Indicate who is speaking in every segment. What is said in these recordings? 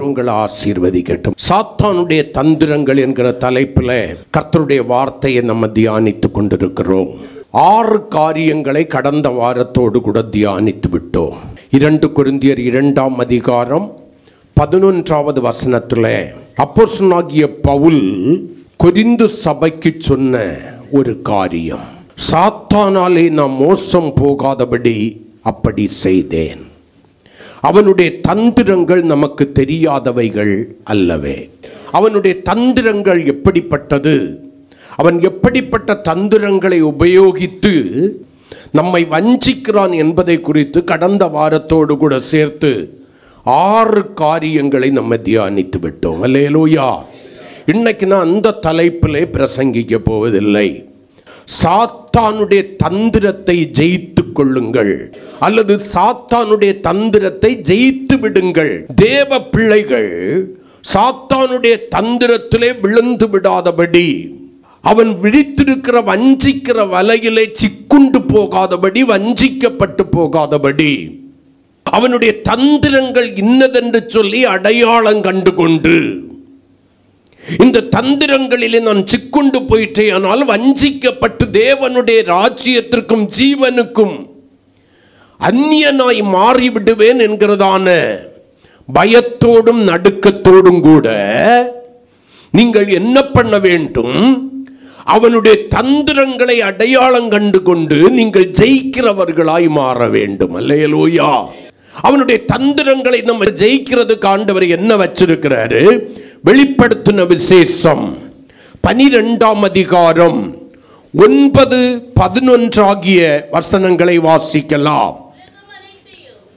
Speaker 1: உங்களை ஆசீர்வதிக்கட்டும். சாத்தானுடைய தந்திரங்கள் என்கிற தலைப்பில் கர்த்தருடைய வார்த்தையை நம்ம தியானித்து கொண்டிருக்கிறோம். 6 காரியங்களை கடந்த வாரத்தோடு கூட தியானித்து விட்டோம். 2 கொரிந்தியர் 2ஆம் அதிகாரம் 11வது வசனத்தில் அப்போஸ்தலனாகிய பவுல் கொரிந்து சபைக்கு சொன்ன ஒரு காரியம், சாத்தானாலே நாம் மோசம் போகாதபடி அப்படி செய்தேன். அவனுடைய தந்திரங்கள் நமக்கு தெரியாதவைகள் அல்லவே. அவனுடைய தந்திரங்கள் எப்படிப்பட்டது, அவன் எப்படிப்பட்ட தந்திரங்களை உபயோகித்து நம்மை வஞ்சிக்கிறான் என்பதை குறித்து கடந்த வாரத்தோடு கூட சேர்த்து 6 காரியங்களை நம்ம தியானித்து விட்டோம். அல்லேலூயா. இன்னைக்கு நான் அந்த தலைப்பிலே பிரசங்கிக்க போவதில்லை. சாத்தானுடைய தந்திரத்தை ஜெயித்து கொள்ளுங்கள் அல்லது சாத்தானுடைய தந்திரத்தை ஜெயித்து விடுங்கள். தேவ பிள்ளைகள் சாத்தானுடைய தந்திரத்திலே விழுந்து விடாதபடி, அவன் விழித்திருக்கிற வஞ்சிக்கிற வலையிலே சிக்குண்டு போகாதபடி, வஞ்சிக்கப்பட்டு போகாதபடி, அவனுடைய தந்திரங்கள் இன்னதென்று சொல்லி அடையாளம் கண்டு கொண்டு, இந்த தந்திரங்களிலே நான் சிக்குண்டு போயிட்டேன், ஆனால் வஞ்சிக்கப்பட்டு தேவனுடைய ராஜ்யத்திற்கும் ஜீவனுக்கும் அந்நியனாய் மாறிவிடுவேன் என்கிறதான பயத்தோடும் நடுக்கத்தோடும் கூட நீங்கள் என்ன பண்ண வேண்டும்? அவனுடைய தந்திரங்களை அடையாளம் கண்டு கொண்டு நீங்கள் ஜெயிக்கிறவர்களாய் மாற வேண்டும். அல்லேலூயா. அவனுடைய தந்திரங்களை நம்ம ஜெயிக்கிறதுக்கு ஆண்டவர் என்ன வச்சிருக்கிறாரு? வெளிப்படுத்தின விசேஷம் 12ஆம் அதிகாரம் 9-11 ஆகிய வசனங்களை வாசிக்கலாம்.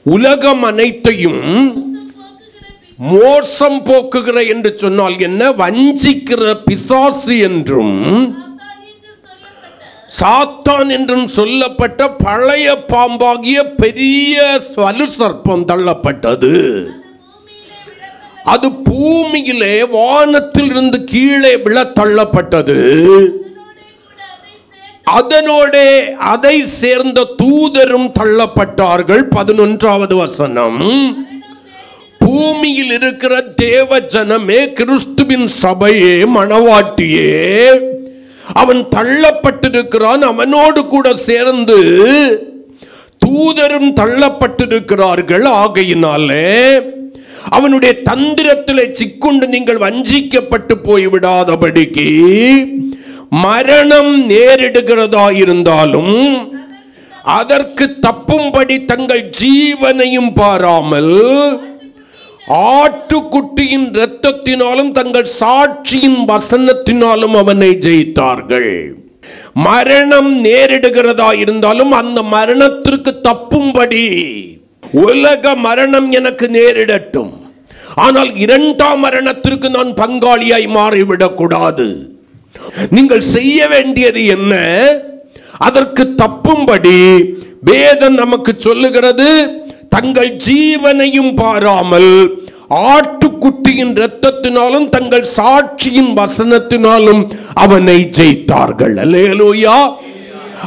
Speaker 1: உலகம் அனைத்தையும் மோசம் போக்குகிற என்று சொன்னால் என்ன? வஞ்சிக்கிற பிசாசு என்றும் சாத்தான் என்றும் சொல்லப்பட்ட பழைய பாம்பாகிய பெரிய வலு சர்ப்பம் தள்ளப்பட்டது. அது பூமியிலே வானத்தில் இருந்து கீழே விழ தள்ளப்பட்டது. அதனோட அதை சேர்ந்த தூதரும் தள்ளப்பட்டார்கள். 11வது வசனம், பூமியில் இருக்கிற தேவ ஜனமே, கிறிஸ்துவின் சபையே, மணவாட்டியே, அவன் தள்ளப்பட்டிருக்கிறான். அவனோடு கூட சேர்ந்து தூதரும் தள்ளப்பட்டிருக்கிறார்கள். ஆகையினாலே அவனுடைய தந்திரத்திலே சிக்குண்டு நீங்கள் வஞ்சிக்கப்பட்டு போய்விடாதபடிக்கு மரணம் நேரிடுகிறதா இருந்தாலும் அதற்கு தப்பும்படி தங்கள் ஜீவனையும் பாராமல் ஆட்டுக்குட்டியின் இரத்தத்தினாலும் தங்கள் சாட்சியின் வசனத்தினாலும் அவனை ஜெயித்தார்கள். மரணம் நேரிடுகிறதா இருந்தாலும் அந்த மரணத்திற்கு தப்பும்படி, உலக மரணம் எனக்கு நேரிடட்டும், ஆனால் 2ஆம் மரணத்திற்கு நான் பங்காளியாய் மாறிவிடக் கூடாது. நீங்கள் செய்ய வேண்டியது என்ன? அதற்கு தப்பும்படி வேதம் நமக்கு சொல்லுகிறது, தங்கள் ஜீவனையும் பாராமல் ஆட்டுக்குட்டியின் இரத்தத்தினாலும் தங்கள் சாட்சியின் வசனத்தினாலும் அவனை ஜெயித்தார்கள். அல்லேலூயா.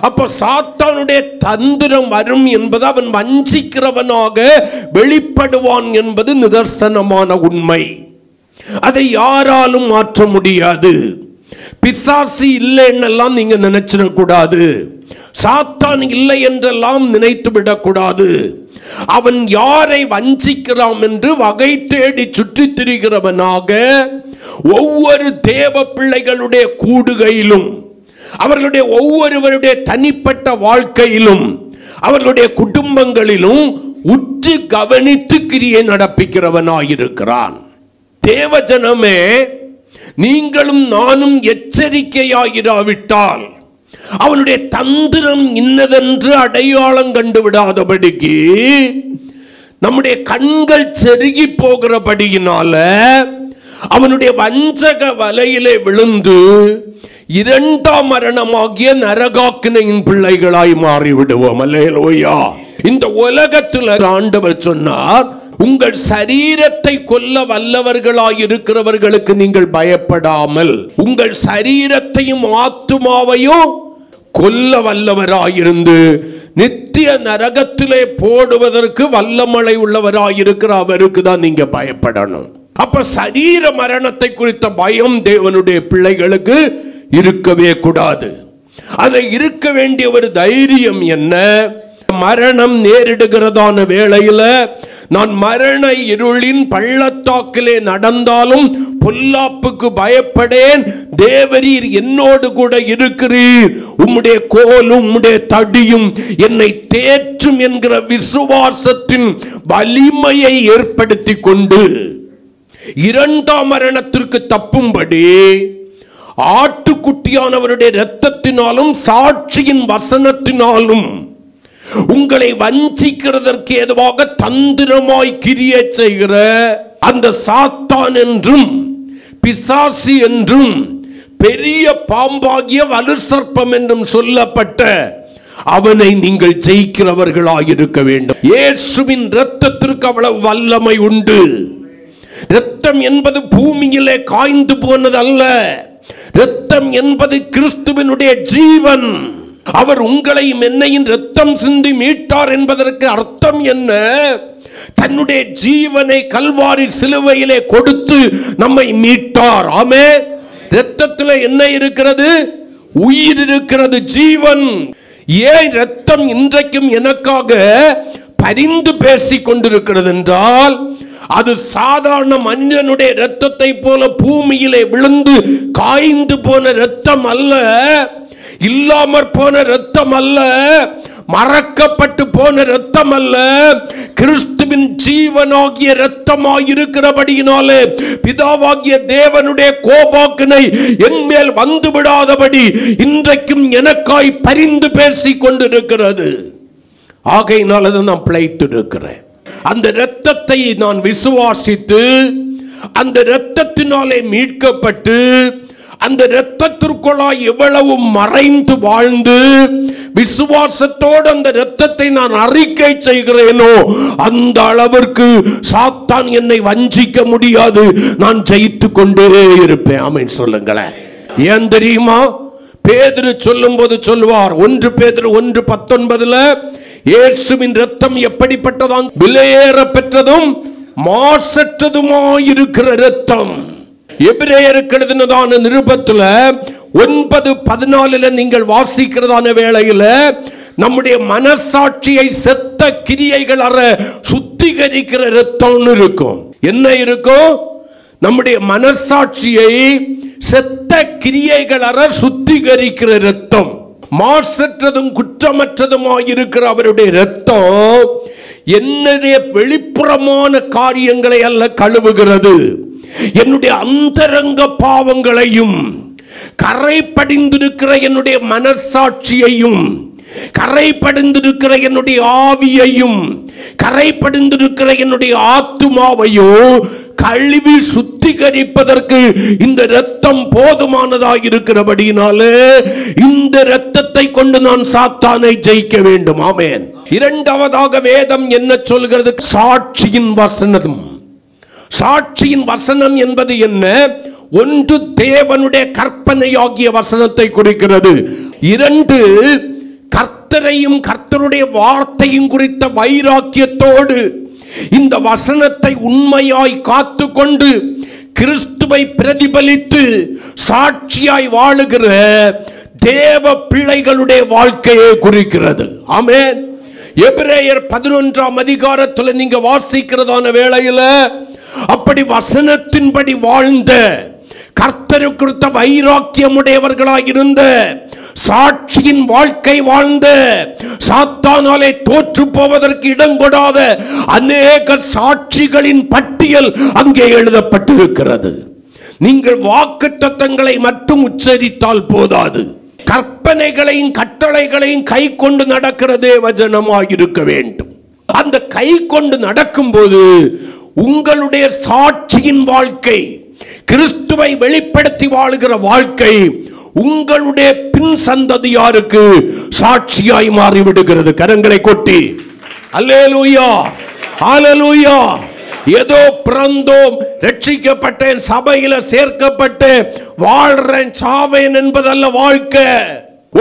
Speaker 1: அப்ப சாத்தானுடைய தந்திரம் வரும் என்பது, அவன் வஞ்சிக்கிறவனாக வெளிப்படுவான் என்பது நிதர்சனமான உண்மை. அதை யாராலும் மாற்ற முடியாது. பிசாசு இல்லை என்னெல்லாம் நீங்க நினைச்சிடக்கூடாது. சாத்தான் இல்லை என்றெல்லாம் நினைத்து விடக்கூடாது. அவன் யாரை வஞ்சிக்கிறான் என்று வகை தேடி சுற்றி திரிகிறவனாக ஒவ்வொரு தேவ பிள்ளைகளுடைய கூடுகையிலும், அவர்களுடைய ஒவ்வொருவருடைய தனிப்பட்ட வாழ்க்கையிலும், அவர்களுடைய குடும்பங்களிலும் உற்று கவனித்து கிரியை நடப்பிக்கிறவனாயிருக்கிறான். தேவஜனமே, நீங்களும் நானும் எச்சரிக்கையாயிராவிட்டால் அவனுடைய தந்திரம் இன்னதென்று அடையாளம் கண்டு விடாதபடிக்கு நம்முடைய கண்கள் செருகி போகிறபடியினால அவனுடைய வஞ்சக வலையிலே விழுந்து 2ஆம் மரணமாகிய நரகாக்கினையின் பிள்ளைகளாய் மாறிவிடுவோம். அல்லேலூயா. இந்த உலகத்தில் ஆண்டவர் சொன்னார், உங்கள் சரீரத்தை கொல்ல வல்லவர்களாய் இருக்கிறவர்களுக்கு நீங்கள் பயப்படாமல் உங்கள் சரீரத்தையும் ஆத்துமாவையும் கொல்ல வல்லவராயிருந்து நித்திய நரகத்திலே போடுவதற்கு வல்லமலை உள்ளவராயிருக்கிற அவருக்கு தான் நீங்க பயப்படணும். அப்ப சரீர மரணத்தை குறித்த பயம் தேவனுடைய பிள்ளைகளுக்கு இருக்கவே கூடாது. அது இருக்க வேண்டிய ஒரு தைரியம் என்ன? மரணம் நேரிடுகிறதான வேளையில நான் மரண இருளின் பள்ளத்தாக்கிலே நடந்தாலும் பொல்லாப்புக்கு பயப்படேன், தேவரீர் என்னோடு கூட இருக்கிறீர், உம்முடைய கோலும் உம்முடைய தடியும் என்னை தேற்றும் என்கிற விசுவாசத்தின் வலிமையை ஏற்படுத்தி கொண்டு இரண்டாம் மரணத்திற்கு தப்பும்படி ஆட்டுக்குட்டியானவருடைய இரத்தத்தினாலும் சாட்சியின் வசனத்தினாலும் உங்களை வஞ்சிக்கிறதற்கு ஏதுவாக தந்திரமாய் கிரியை செய்கிற அந்த சாத்தான் என்றும் பிசாசு என்றும் பெரிய பாம்பாகிய வலு சர்ப்பம் என்றும் சொல்லப்பட்ட அவனை நீங்கள் ஜெயிக்கிறவர்களாயிருக்க வேண்டும். இயேசுவின் இரத்தத்திற்கு அவ்வளவு வல்லமை உண்டு. இரத்தம் என்பது பூமியிலே காய்ந்து போனது அல்ல. இரத்தம் என்பது கிறிஸ்துவினுடைய ஜீவன். அவர் உங்களையும் என்னையும் இரத்தம் சிந்தி மீட்டார் என்பதற்கு அர்த்தம் என்ன? தன்னுடைய ஜீவனை கல்வாரி சிலுவையிலே கொடுத்து நம்மை மீட்டார். ஆமென். இரத்தத்தில் என்ன இருக்கிறது? உயிர் இருக்கிறது, ஜீவன். ஏன் இரத்தம் இன்றைக்கும் எனக்காக பரிந்து பேசிக் கொண்டிருக்கிறது என்றால், அது சாதாரண மனிதனுடைய இரத்தத்தை போல பூமியிலே விழுந்து காய்ந்து போன இரத்தம் அல்ல, இல்லாமற் போன இரத்தம் அல்ல, மறக்கப்பட்டு போன இரத்தம் அல்ல, கிறிஸ்துவின் ஜீவனாகிய இரத்தமாயிருக்கிறபடியினாலே பிதாவாகிய தேவனுடைய கோபாக்கினை என் மேல் வந்து விடாதபடி இன்றைக்கும் எனக்காய் பரிந்து பேசிக் கொண்டிருக்கிறது. ஆகையினால நான் பிழைத்திருக்கிறேன். அந்த இரத்தத்தை நான் விசுவாசித்து அந்த இரத்தத்தினாலே மீட்கப்பட்டு அந்த இரத்தத்திற்குள்ளாய் எவ்வளவு மறைந்து வாழ்ந்து விசுவாசத்தோடு அந்த இரத்தத்தை நான் அறிக்கை செய்கிறேனோ அந்த அளவிற்கு சாத்தான் என்னை வஞ்சிக்க முடியாது. நான் ஜெயித்து கொண்டே இருப்பேன். ஆமென் சொல்லுங்களேன். ஏன் தெரியுமா? பேதுரு சொல்லும் போது சொல்வார், 1 பேதுரு 1:19, இயேசுவின் இரத்தம் எப்படிப்பட்டதான்? விலையேற பெற்றதும் மாசற்றதுமாயிருக்கிற இரத்தம். எபிரேயருக்கு எழுதினதான நிருபத்துல 9:14 நீங்கள் வாசிக்கிறதான வேளையில நம்முடைய மனசாட்சியை செத்த கிரியைகள் அற சுத்திகரிக்கிற இரத்தம் இருக்கும். என்ன இருக்கும்? நம்முடைய மனசாட்சியை செத்த கிரியைகள் அற சுத்திகரிக்கிற இரத்தம். மாசற்றதும் குற்றமற்றதுமாயிருக்கிற அவருடைய இரத்தம் என்னுடைய வெளிப்புறமான காரியங்களை அல்ல கழுவுகிறது, என்னுடைய அந்தரங்க பாவங்களையும் கரை படிந்திருக்கிற என்னுடைய மனசாட்சியையும் கரை படிந்திருக்கிற என்னுடைய ஆவியையும் கரை படிந்திருக்கிற என்னுடைய ஆத்துமாவையும் கழுவி சுத்திகரிப்பதற்கு இந்த இரத்தம் போதுமானதாக இருக்கிறபடியினாலே இந்த இரத்தத்தை கொண்டு நான் சாத்தானை ஜெயிக்க வேண்டும். ஆமென். இரண்டாவதாக வேதம் என்ன சொல்கிறது? சாட்சியின் வசனம். சாட்சியின் வசனம் என்பது என்ன? ஒன்று தேவனுடைய கற்பனையாகிய வசனத்தை குறிக்கிறது. 2 கர்த்தரையும் கர்த்தருடைய வார்த்தையும் குறித்த வைராக்கியத்தோடு இந்த வசனத்தை உண்மையாய் காத்துக்கொண்டு கிறிஸ்துவை பிரதிபலித்து சாட்சியாய் வாழுகிற தேவ பிள்ளைகளுடைய வாழ்க்கையை குறிக்கிறது. ஆமென். எபிரேயர் 11ஆம் அதிகாரத்தில் நீங்க வாசிக்கிறதான வேளையில அப்படி வசனத்தின்படி வாழ்ந்த கர்த்தரை குறித்த வைராக்கியமுடையவர்களாய் இருந்த சாட்சியின் வாழ்க்கை வாழ்ந்த சாத்தானாலே தோற்று போவதற்கு இடம் கொடாத அநேக சாட்சிகளின் பட்டியல் அங்கே எழுதப்பட்டிருக்கிறது. நீங்கள் வாக்குத்தத்தங்களை மட்டும் உச்சரித்தால் போதாது, கற்பனைகளையும் கட்டளைகளையும் கை கொண்டு நடக்கிற தேவஜனமாய் இருக்க வேண்டும். அந்த கை கொண்டு நடக்கும் போது உங்களுடைய சாட்சியின் வாழ்க்கை, கிறிஸ்துவை வெளிப்படுத்தி வாழுகிற வாழ்க்கை உங்களுடைய பின் சந்ததியாருக்கு சாட்சியாய் மாறிவிடுகிறது. கரங்களை கொட்டி அல்லேலூயா, அல்லேலூயா. ஏதோ பிறந்தோம், ரட்சிக்கப்பட்டேன், சபையில சேர்க்கப்பட்டு வாழ்றேன், சாவேன் என்பதல்ல வாழ்க்கை.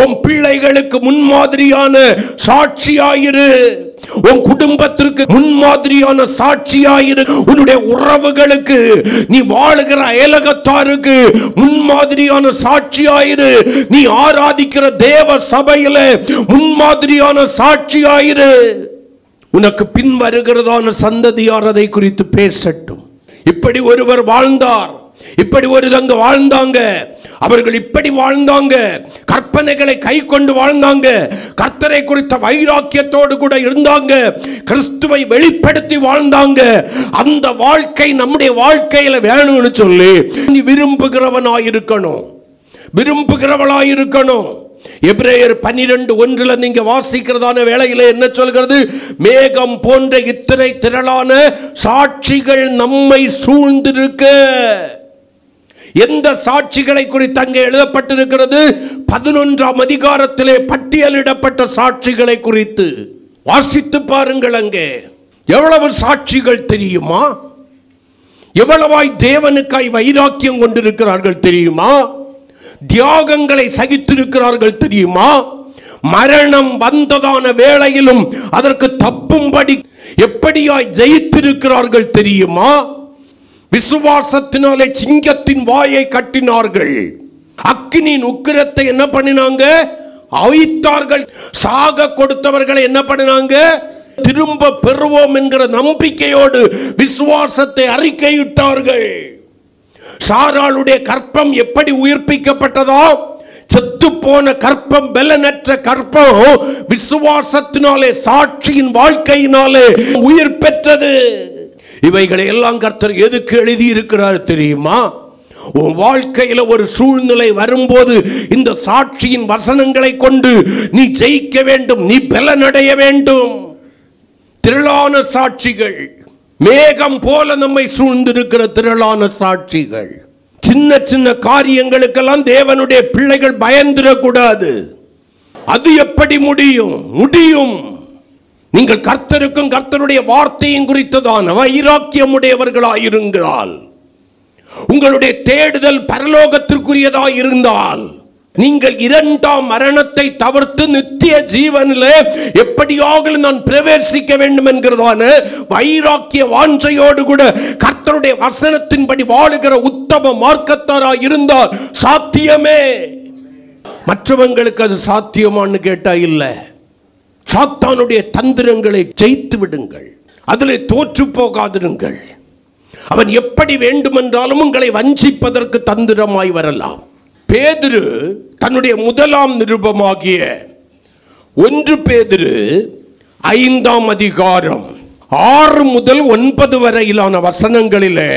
Speaker 1: உன் பிள்ளைகளுக்கு முன்மாதிரியான சாட்சியாயிரு. உன் குடும்பத்திற்கு முன்மாதிரியான சாட்சியாயிரு. உன்னுடைய உறவுகளுக்கு, நீ வாழுகிற அயலகத்தாருக்கு முன்மாதிரியான சாட்சியாயிரு. நீ ஆராதிக்கிற தேவ சபையில முன்மாதிரியான சாட்சியாயிரு. உனக்கு பின் வருகிறதான சந்ததியார் அதை குறித்து பேசட்டும். இப்படி ஒருவர் வாழ்ந்தார், இப்படி ஒரு தங்க வாழ்ந்தாங்க, அவர்கள் இப்படி வாழ்ந்தாங்க, கற்பனைகளை கை கொண்டு வாழ்ந்தாங்க, கர்த்தரை குறித்த வைராக்கியத்தோடு கூட இருந்தாங்க, கிறிஸ்துவை வெளிப்படுத்தி வாழ்ந்தாங்க. அந்த வாழ்க்கை நம்முடைய வாழ்க்கையில வேணும்னு சொல்லி நீ விரும்புகிறவனாயிருக்கணும், விரும்புகிறவளாயிருக்கணும். எபிரேயர் 12:1 நீங்க வாசிக்கிறதான வேளையில என்ன சொல்கிறது? மேகம் போன்ற இத்தனை திரளான சாட்சிகள் நம்மை சூழ்ந்திருக்க. எந்த சாட்சிகளை குறித்து அங்கே எழுதப்பட்டிருக்கிறது? 11ஆம் அதிகாரத்திலே பட்டியலிடப்பட்ட சாட்சிகளை குறித்து வாசித்து பாருங்கள். அங்கே எவ்வளவு சாட்சிகள் தெரியுமா? எவ்வளவாய் தேவனுக்காய் வைராக்கியம் கொண்டிருக்கிறார்கள் தெரியுமா? தியாகங்களை சகித்திருக்கிறார்கள் தெரியுமா? மரணம் வந்ததான வேளையிலும் அதற்கு தப்பும்படி எப்படியாய் ஜெயித்திருக்கிறார்கள் தெரியுமா? விசுவாசத்தினாலே சிங்கத்தின் வாயை கட்டினார்கள். அக்கினியின் உக்கிரத்தை என்ன பண்ணினாங்க? அவித்தார்கள். சாக கொடுத்தவர்களை என்ன பண்ணினாங்க? திரும்ப பெறுவோம் என்கிற நம்பிக்கையோடு விசுவாசத்தை அறிக்கையிட்டார்கள். சாராளுடைய கற்பம் எப்படி உயிர்ப்பிக்கப்பட்டதோ, செத்து போன கற்பம், பலனற்ற கற்பம் விசுவாசத்தினாலே, சாட்சியின் வாழ்க்கையினாலே உயிர் பெற்றது. இவைகளை எல்லாம் கர்த்தர் எதுக்கு எழுதி இருக்கிறார் தெரியுமா? உன் வாழ்க்கையில ஒரு சூழ்நிலை வரும்போது இந்த சாட்சியின் வசனங்களை கொண்டு நீ ஜெயிக்க வேண்டும், நீ பலனடைய வேண்டும். திரளான சாட்சிகள், மேகம் போல நம்மை சூழ்ந்திருக்கிற திரளான சாட்சிகள். சின்ன சின்ன காரியங்களுக்கெல்லாம் தேவனுடைய பிள்ளைகள் பயந்துடக்கூடாது. அது எப்படி முடியும்? முடியும். நீங்கள் கர்த்தருக்கும் கர்த்தருடைய வார்த்தையும் குறித்ததான வைராக்கியமுடையவர்களாயிருந்தால், உங்களுடைய தேடுதல் பரலோகத்திற்குரியதாய் இருந்தால், நீங்கள் இரண்டாம் மரணத்தை தவிர்த்து நித்திய ஜீவனில் எப்படியாக நான் பிரவேசிக்க வேண்டும் என்கிறதான வைராக்கிய வாஞ்சையோடு கூட கர்த்தருடைய வசனத்தின்படி வாழுகிற உத்தம மார்க்கத்தாராய் இருந்தால் சாத்தியமே. மற்றவங்களுக்கு அது சாத்தியமான்னு கேட்டா இல்லை. சாத்தானுடைய தந்திரங்களை ஜெயித்து விடுங்கள், அதில் தோற்று போகாதிருங்கள். அவன் எப்படி வேண்டுமென்றாலும் உங்களை வஞ்சிப்பதற்கு தந்திரமாய் வரலாம். பேதுரு தன்னுடைய முதலாம் நிருபமாகிய 1 பேதுரு 5ஆம் அதிகாரம் 6 முதல் 9 வரையிலான வசனங்களிலே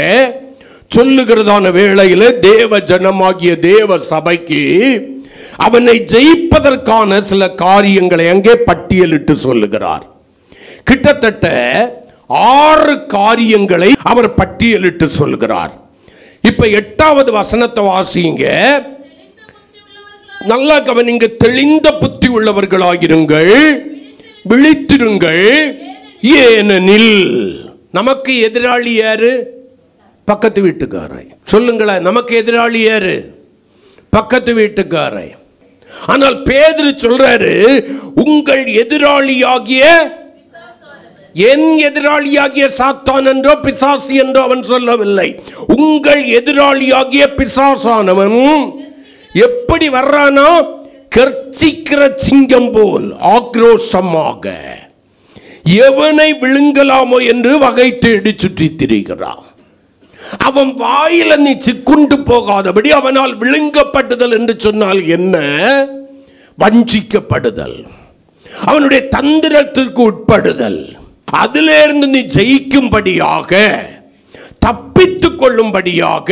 Speaker 1: சொல்லுகிறதான வேளையிலே தேவ ஜனமாகிய தேவ சபைக்கு அவனை ஜெயிப்பதற்கான சில காரியங்களை அங்கே பட்டியலிட்டு சொல்லுகிறார். கிட்டத்தட்ட 6 காரியங்களை அவர் பட்டியலிட்டு சொல்லுகிறார். இப்ப 8வது வசனத்தை வாசிங்க. நல்லா கவனிங்க. தெளிந்த புத்தி உள்ளவர்களாயிருங்கள், விழித்திருங்கள். ஏனெனில் நமக்கு எதிராளி யாரு? பக்கத்து வீட்டுக்காரை. சொல்லுங்களேன், நமக்கு எதிராளி யாரு? பக்கத்து வீட்டுக்காரை. ஆனால் பேதுரு சொல்றாரு, உங்கள் எதிராளியாகிய, என் எதிராளியாகிய சாத்தான் என்றோ பிசாசு என்றோ அவன் சொல்லவில்லை. உங்கள் எதிராளியாகிய பிசாசானவன் எப்படி வர்றானோ, கர்ச்சிக்கிற சிங்கம் போல் ஆக்ரோஷமாக எவனை விழுங்கலாமோ என்று வகை தேடி சுற்றி திரிகிறான். அவன் வாயில நீ சிக்குண்டு போகாதபடி அவனால் விழுங்கப்படுதல் என்று சொன்னால் என்ன? வஞ்சிக்கப்படுதல், அவனுடைய தந்திரத்திற்கு உட்படுதல். அதிலிருந்து நீ ஜெயிக்கும்படியாக, தப்பித்துக் கொள்ளும்படியாக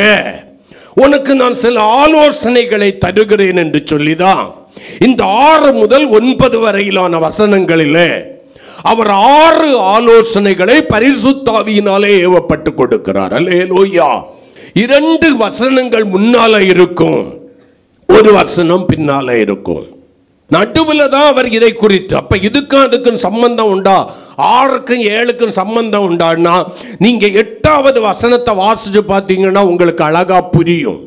Speaker 1: உனக்கு நான் சில ஆலோசனைகளை தருகிறேன் என்று சொல்லிதான் இந்த 6 முதல் 9 வரையிலான வசனங்களிலே அவர் 6 ஆலோசனைகளை பரிசுத்த ஆவியினாலே ஏவப்பட்டு கொடுக்கிறார். அல்லேலூயா. 2 வசனங்கள் முன்னால இருக்கும், 1 வசனம் பின்னால இருக்கும். நடுவில் தான் அவர் இதை குறித்து, அப்ப இதுக்கும் அதுக்கும் சம்பந்தம் உண்டா? 6க்கும் 7க்கும் சம்பந்தம் உண்டான்னா நீங்க 8வது வசனத்தை வாசிச்சு பார்த்தீங்கன்னா உங்களுக்கு அழகா புரியும்.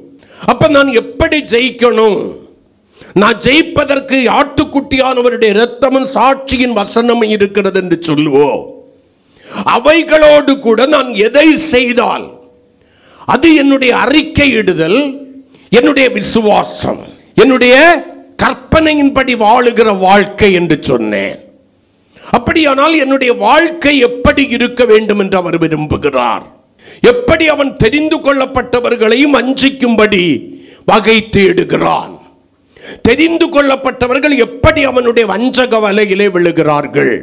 Speaker 1: அப்ப நான் எப்படி ஜெயிக்கணும், நான் ஜெயிப்பதற்கு ஆட்டுக்குட்டியானவருடைய இரத்தமும் சாட்சியின் வசனமும் இருக்கிறது என்று சொல்லுவோம். அவைகளோடு கூட நான் எதை செய்தால் அது என்னுடைய அறிக்கையிடுதல், என்னுடைய விசுவாசம், என்னுடைய கற்பனையின்படி வாழுகிற வாழ்க்கை என்று சொன்னேன். அப்படியானால் என்னுடைய வாழ்க்கை எப்படி இருக்க வேண்டும் என்று அவர் விரும்புகிறார். எப்படி அவன் தெரிந்து கொள்ளப்பட்டவர்களையும் வஞ்சிக்கும்படி வகை தேடுகிறான். தெரிந்து கொள்ளப்பட்டவர்கள் எப்படி அவனுடைய வஞ்சக வலையிலே விழுகிறார்கள்.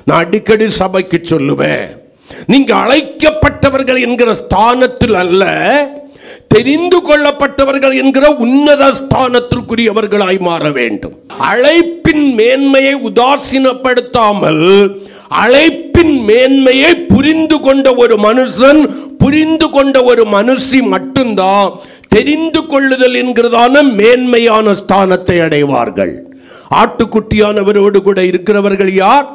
Speaker 1: நான் அடிக்கடி சபைக்கு சொல்லுவேன், நீங்க அழைக்கப்பட்டவர்கள் என்கிற ஸ்தானத்தில் அல்ல, தெரிந்து கொள்ளப்பட்டவர்கள் என்கிற உன்னத ஸ்தானத்திற்குரியவர்களாய் மாற வேண்டும். அழைப்பின் மேன்மையை உதாசீனப்படுத்தாமல் அழைப்பின் மேன்மையை புரிந்து கொண்ட ஒரு மனுஷன், புரிந்து கொண்ட ஒரு மனுஷி மட்டும்தான் தெரிந்து கொள்ளுதல் என்கிறதான மேன்மையான ஸ்தானத்தை அடைவார்கள். ஆட்டுக்குட்டியானவரோடு கூட இருக்கிறவர்கள் யார்?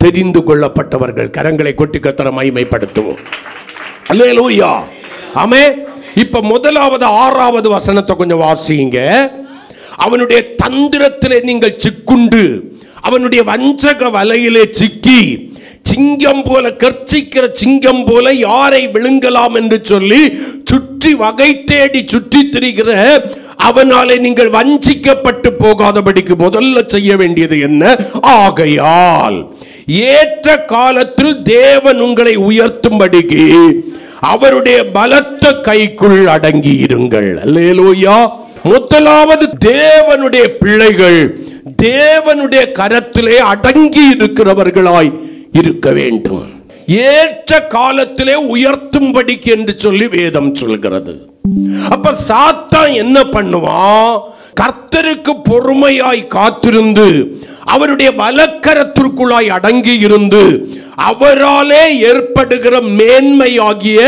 Speaker 1: தெரிந்து கொள்ளப்பட்டவர்கள். கரங்களை கொட்டி கர்த்தரை மகிமைப்படுத்துவோம். அல்லேலூயா, ஆமென். இப்ப முதலாவது 6வது வசனத்தை கொஞ்சம் வாசிங்க. அவனுடைய தந்திரத்திலே நீங்கள் சிக்குண்டு, அவனுடைய வஞ்சக வலையிலே சிக்கி, சிங்கம் போல கர்ச்சிக்கிற சிங்கம் போல யாரை விழுங்கலாம் என்று சொல்லி சுற்றி வகை தேடி சுற்றி திரிகிற அவனாலே நீங்கள் வஞ்சிக்கப்பட்டு போகாதபடிக்கு முதல்ல செய்ய வேண்டியது என்ன? ஆகையால் ஏற்ற காலத்தில் தேவன் உங்களை உயர்த்தும்படிக்கு அவருடைய பலத்த கைக்குள் அடங்கி இருங்கள். அல்லேலூயா. முதலாவது தேவனுடைய பிள்ளைகள் தேவனுடைய கரத்திலே அடங்கி இருக்கிறவர்களாய் இருக்க வேண்டும். ஏற்ற காலத்திலே உயர்த்தும்படிக்கு என்று சொல்லி வேதம் சொல்கிறது. அப்ப சாத்தான் என்ன பண்ணுவான்? கர்த்தருக்கு பொறுமையாய் காத்திருந்து அவருடைய வலக்கரத்திற்குள்ளாய் அடங்கி இருந்து அவராலே ஏற்படுகிற மேன்மையாகிய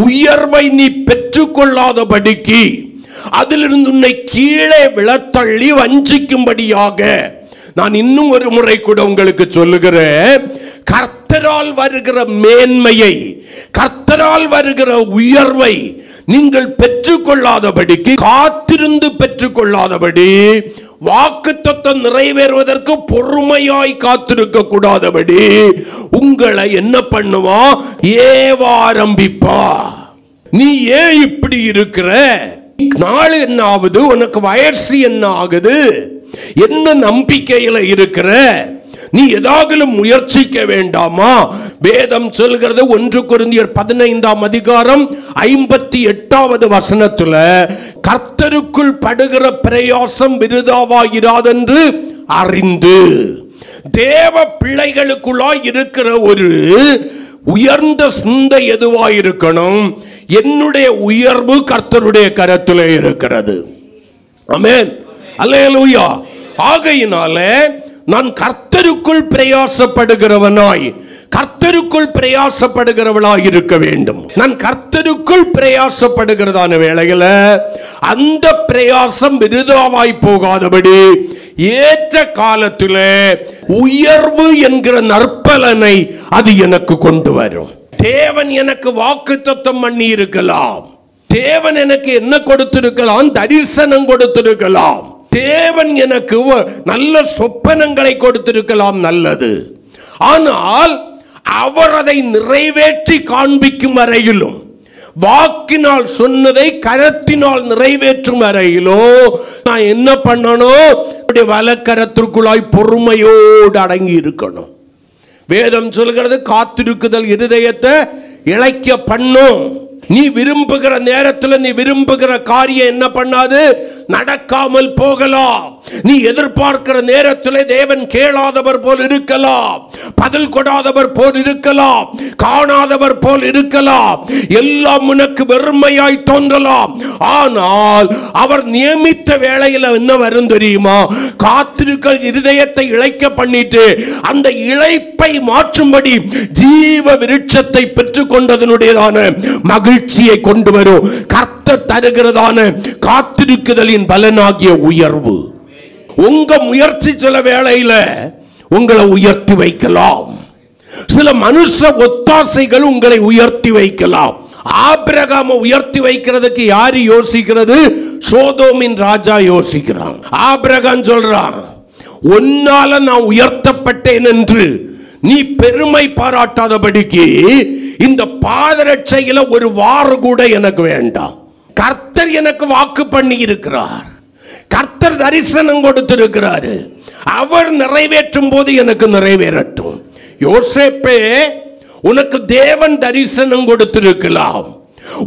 Speaker 1: உயர்வை நீ பெற்றுக்கொள்ளாதபடிக்கு அதிலிருந்து உன்னை கீழே விழத்தள்ளி வஞ்சிக்கும்படியாக நான் இன்னும் ஒரு முறை கூட உங்களுக்கு சொல்லுகிறேன். கர்த்தரால் வருகிற மேன்மையை, கர்த்தரால் வருகிற உயர்வை நீங்கள் பெற்றுக்கொள்ளாதபடிக்கு, காத்திருந்து பெற்றுக்கொள்ளாதபடி, வாக்குத்தத்தம் நிறைவேறுவதற்கு பொறுமையாய் காத்திருக்க கூடாதபடி உங்களை என்ன பண்ணுவா? ஏவ ஆரம்பிப்பா. நீ ஏன் இப்படி இருக்கிற? நாள் என்ன ஆகுது? உனக்கு வயசு என்ன ஆகுது? என்ன நம்பிக்கையில இருக்கிற? நீ ஏதாவது முயற்சிக்க வேண்டாமா? வேதம் சொல்கிறது 1 கொரிந்தியர் 15ஆம் அதிகாரம் 58வது வசனத்துல, கர்த்தருக்குள் படுகிற பிரயாசம் விருதாவாயிராதென்று அறிந்து. தேவ பிள்ளைகளுக்குள்ளாய் இருக்கிற ஒரு உயர்ந்த சிந்தை எதுவாயிருக்கணும்? என்னுடைய உயர்வு கர்த்தருடைய கரத்திலே இருக்கிறது. ஆமென், அல்லேலூயா. ஆகையினாலே நான் கர்த்தருக்குள் பிரயாசப்படுகிறவனாய், கர்த்தருக்குள் பிரயாசப்படுகிறவளாய் இருக்க வேண்டும். நான் கர்த்தருக்குள் பிரயாசப்படுகிறதான வேளையில அந்த பிரயாசம் விருதாவாய் போகாதபடி ஏற்ற காலத்திலே உயர்வு என்கிற நற்பலனை அது எனக்கு கொண்டு வரும். தேவன் எனக்கு வாக்குத்தத்தம் பண்ணி இருக்கலாம், தேவன் எனக்கு என்ன கொடுத்திருக்கலாம்? தரிசனம் கொடுத்திருக்கலாம், தேவன் எனக்கு நல்ல சொப்பனங்களை கொடுத்திருக்கலாம், நல்லது. ஆனால் அவர் அதை நிறைவேற்றி காண்பிக்கும் வரையிலும், வாக்கினால் சொன்னதை கரத்தினால் நிறைவேற்றும் வரையிலோ நான் என்ன பண்ணணும்? வலக்கரத்திற்குள்ளாய் பொறுமையோடு அடங்கி இருக்கணும். வேதம் சொல்கிறது, காத்திருக்குதல் இருதயத்தை இளைக்க பண்ணும். நீ விரும்புகிற நேரத்தில் நீ விரும்புகிற காரியம் என்ன பண்ணாது? நடக்காமல் போகலாம். நீ எதிர்பார்க்கிற நேரத்தில் தேவன் கேளாதவர் போல் இருக்கலாம், பதில் கொடாதவர் போல் இருக்கலாம், காணாதவர் போல் இருக்கலாம், எல்லாம் உனக்கு வெறுமையாய் தோன்றலாம். ஆனால் அவர் நியமித்த வேளையில் என்ன வரும் தெரியுமா? காத்திருக்க இருதயத்தை இளைக்க பண்ணிட்டு அந்த இளைப்பை மாற்றும்படி ஜீவ விருட்சத்தை பெற்றுக் கொண்டதனுடையதான மகிழ்ச்சியை கொண்டு வரும். கர்த்தர் தருகிறதான காத்திருக்குதலின் பலனாகிய உயர்வு. உங்க முயற்சி சில வேளையில உங்களை உயர்த்தி வைக்கலாம், சில மனுஷ ஒத்தாசைகள் உங்களை உயர்த்தி வைக்கலாம். ஆபிரகாமை உயர்த்தி வைக்கிறதுக்கு யாரு யோசிக்கிறது? சோதோமின் ராஜா யோசிக்கிறான். ஆபிரகாம் சொல்றான், உன்னால நான் உயர்த்தப்பட்டேன் என்று நீ பெருமை பாராட்டாதபடிக்கு இந்த பாதரட்சையில ஒரு வாறு கூட எனக்கு வேண்டாம். கர்த்தர் எனக்கு வாக்கு பண்ணி இருக்கிறார், கர்த்தர் தரிசனம் கொடுத்திருக்கிறாரு, அவர் நிறைவேற்றும் போது எனக்கு நிறைவேறட்டும். யோசேப்பே, உனக்கு தேவன் தரிசனம் கொடுத்திருக்கலாம்,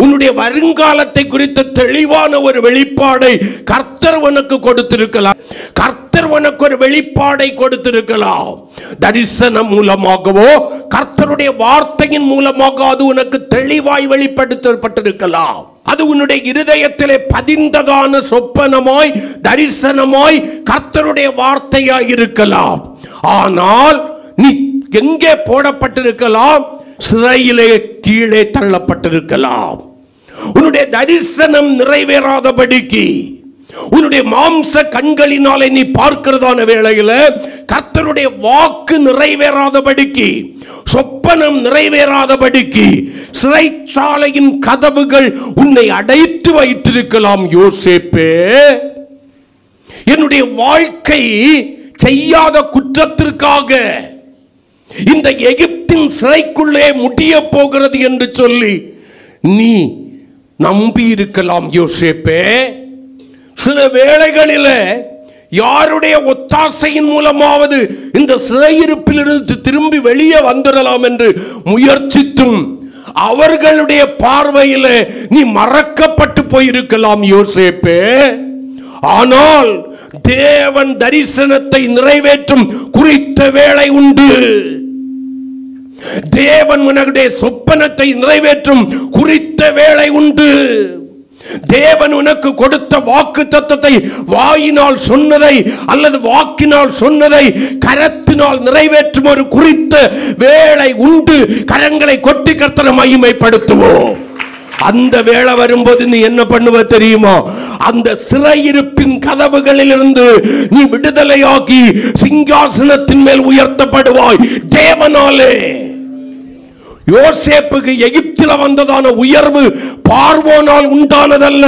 Speaker 1: உன்னுடைய வருங்காலத்தை குறித்த தெளிவான ஒரு வெளிப்பாடை கர்த்தர் உனக்கு கொடுத்திருக்கலாம், கர்த்தர் உனக்கு ஒரு வெளிப்பாடை கொடுத்திருக்கலாம். தரிசனம் மூலமாகவோ கர்த்தருடைய வார்த்தையின் மூலமாக அது உனக்கு தெளிவாய் வெளிப்படுத்தப்பட்டிருக்கலாம். அது உன்னுடைய இருதயத்திலே பதிந்ததான சொப்பனமாய் தரிசனமாய் கர்த்தருடைய வார்த்தையாய் இருக்கலாம். ஆனால் நீ எங்கே போடப்பட்டிருக்கலாம்? சிறையிலே கீழே தள்ளப்பட்டிருக்கலாம். உன்னுடைய தரிசனம் நிறைவேறாதபடிக்கு, உன்னுடைய மாம்ச கண்களினாலே நீ பார்க்கிறதான வேளையில கர்த்தருடைய வாக்கு நிறைவேறாதபடிக்கு, சொப்பனம் நிறைவேறாதபடிக்கு சிறைச்சாலையின் கதவுகள் உன்னை அடைத்து வைத்திருக்கலாம். யோசேப்பே, என்னுடைய வாழ்க்கை செய்யாத குற்றத்திற்காக இந்த எகிப்தின் சிறைக்குள்ளே முடிய போகிறது என்று சொல்லி நீ நம்பி இருக்கலாம். யோசேப்பே, சில வேளைகளில் யாருடைய ஒத்தாசையின் மூலமாவது இந்த சிறையிருப்பிலிருந்து திரும்பி வெளியே வந்துடலாம் என்று முயற்சித்தும் அவர்களுடைய பார்வையில் நீ மறக்கப்பட்டு போயிருக்கலாம். யோசேப்பே, ஆனால் தேவன் தரிசனத்தை நிறைவேற்றும் குறித்த வேளை உண்டு. தேவன் உன்னுடைய சொப்பனத்தை நிறைவேற்றும் குறித்த வேளை உண்டு. தேவன் உனக்கு கொடுத்த வாக்கு தத்தத்தை, வாயினால் சொன்னதை அல்லது வாக்கினால் சொன்னதை கரத்தினால் நிறைவேற்றும் ஒரு குறித்த வேளை உண்டு. கரங்களை கொட்டி கர்த்தரை மகிமைப்படுத்துவோம். அந்த வேளை வரும்போது நீ என்ன பண்ணுவ தெரியுமா? அந்த சிறையிருப்பின் கதவுகளில் இருந்து நீ விடுதலையாகி சிங்காசனத்தின் மேல் உயர்த்தப்படுவாய் தேவனாலே. யோசேப்புக்கு எகிப்தில வந்ததான உயர்வு பார்வோனால் உண்டானதல்ல,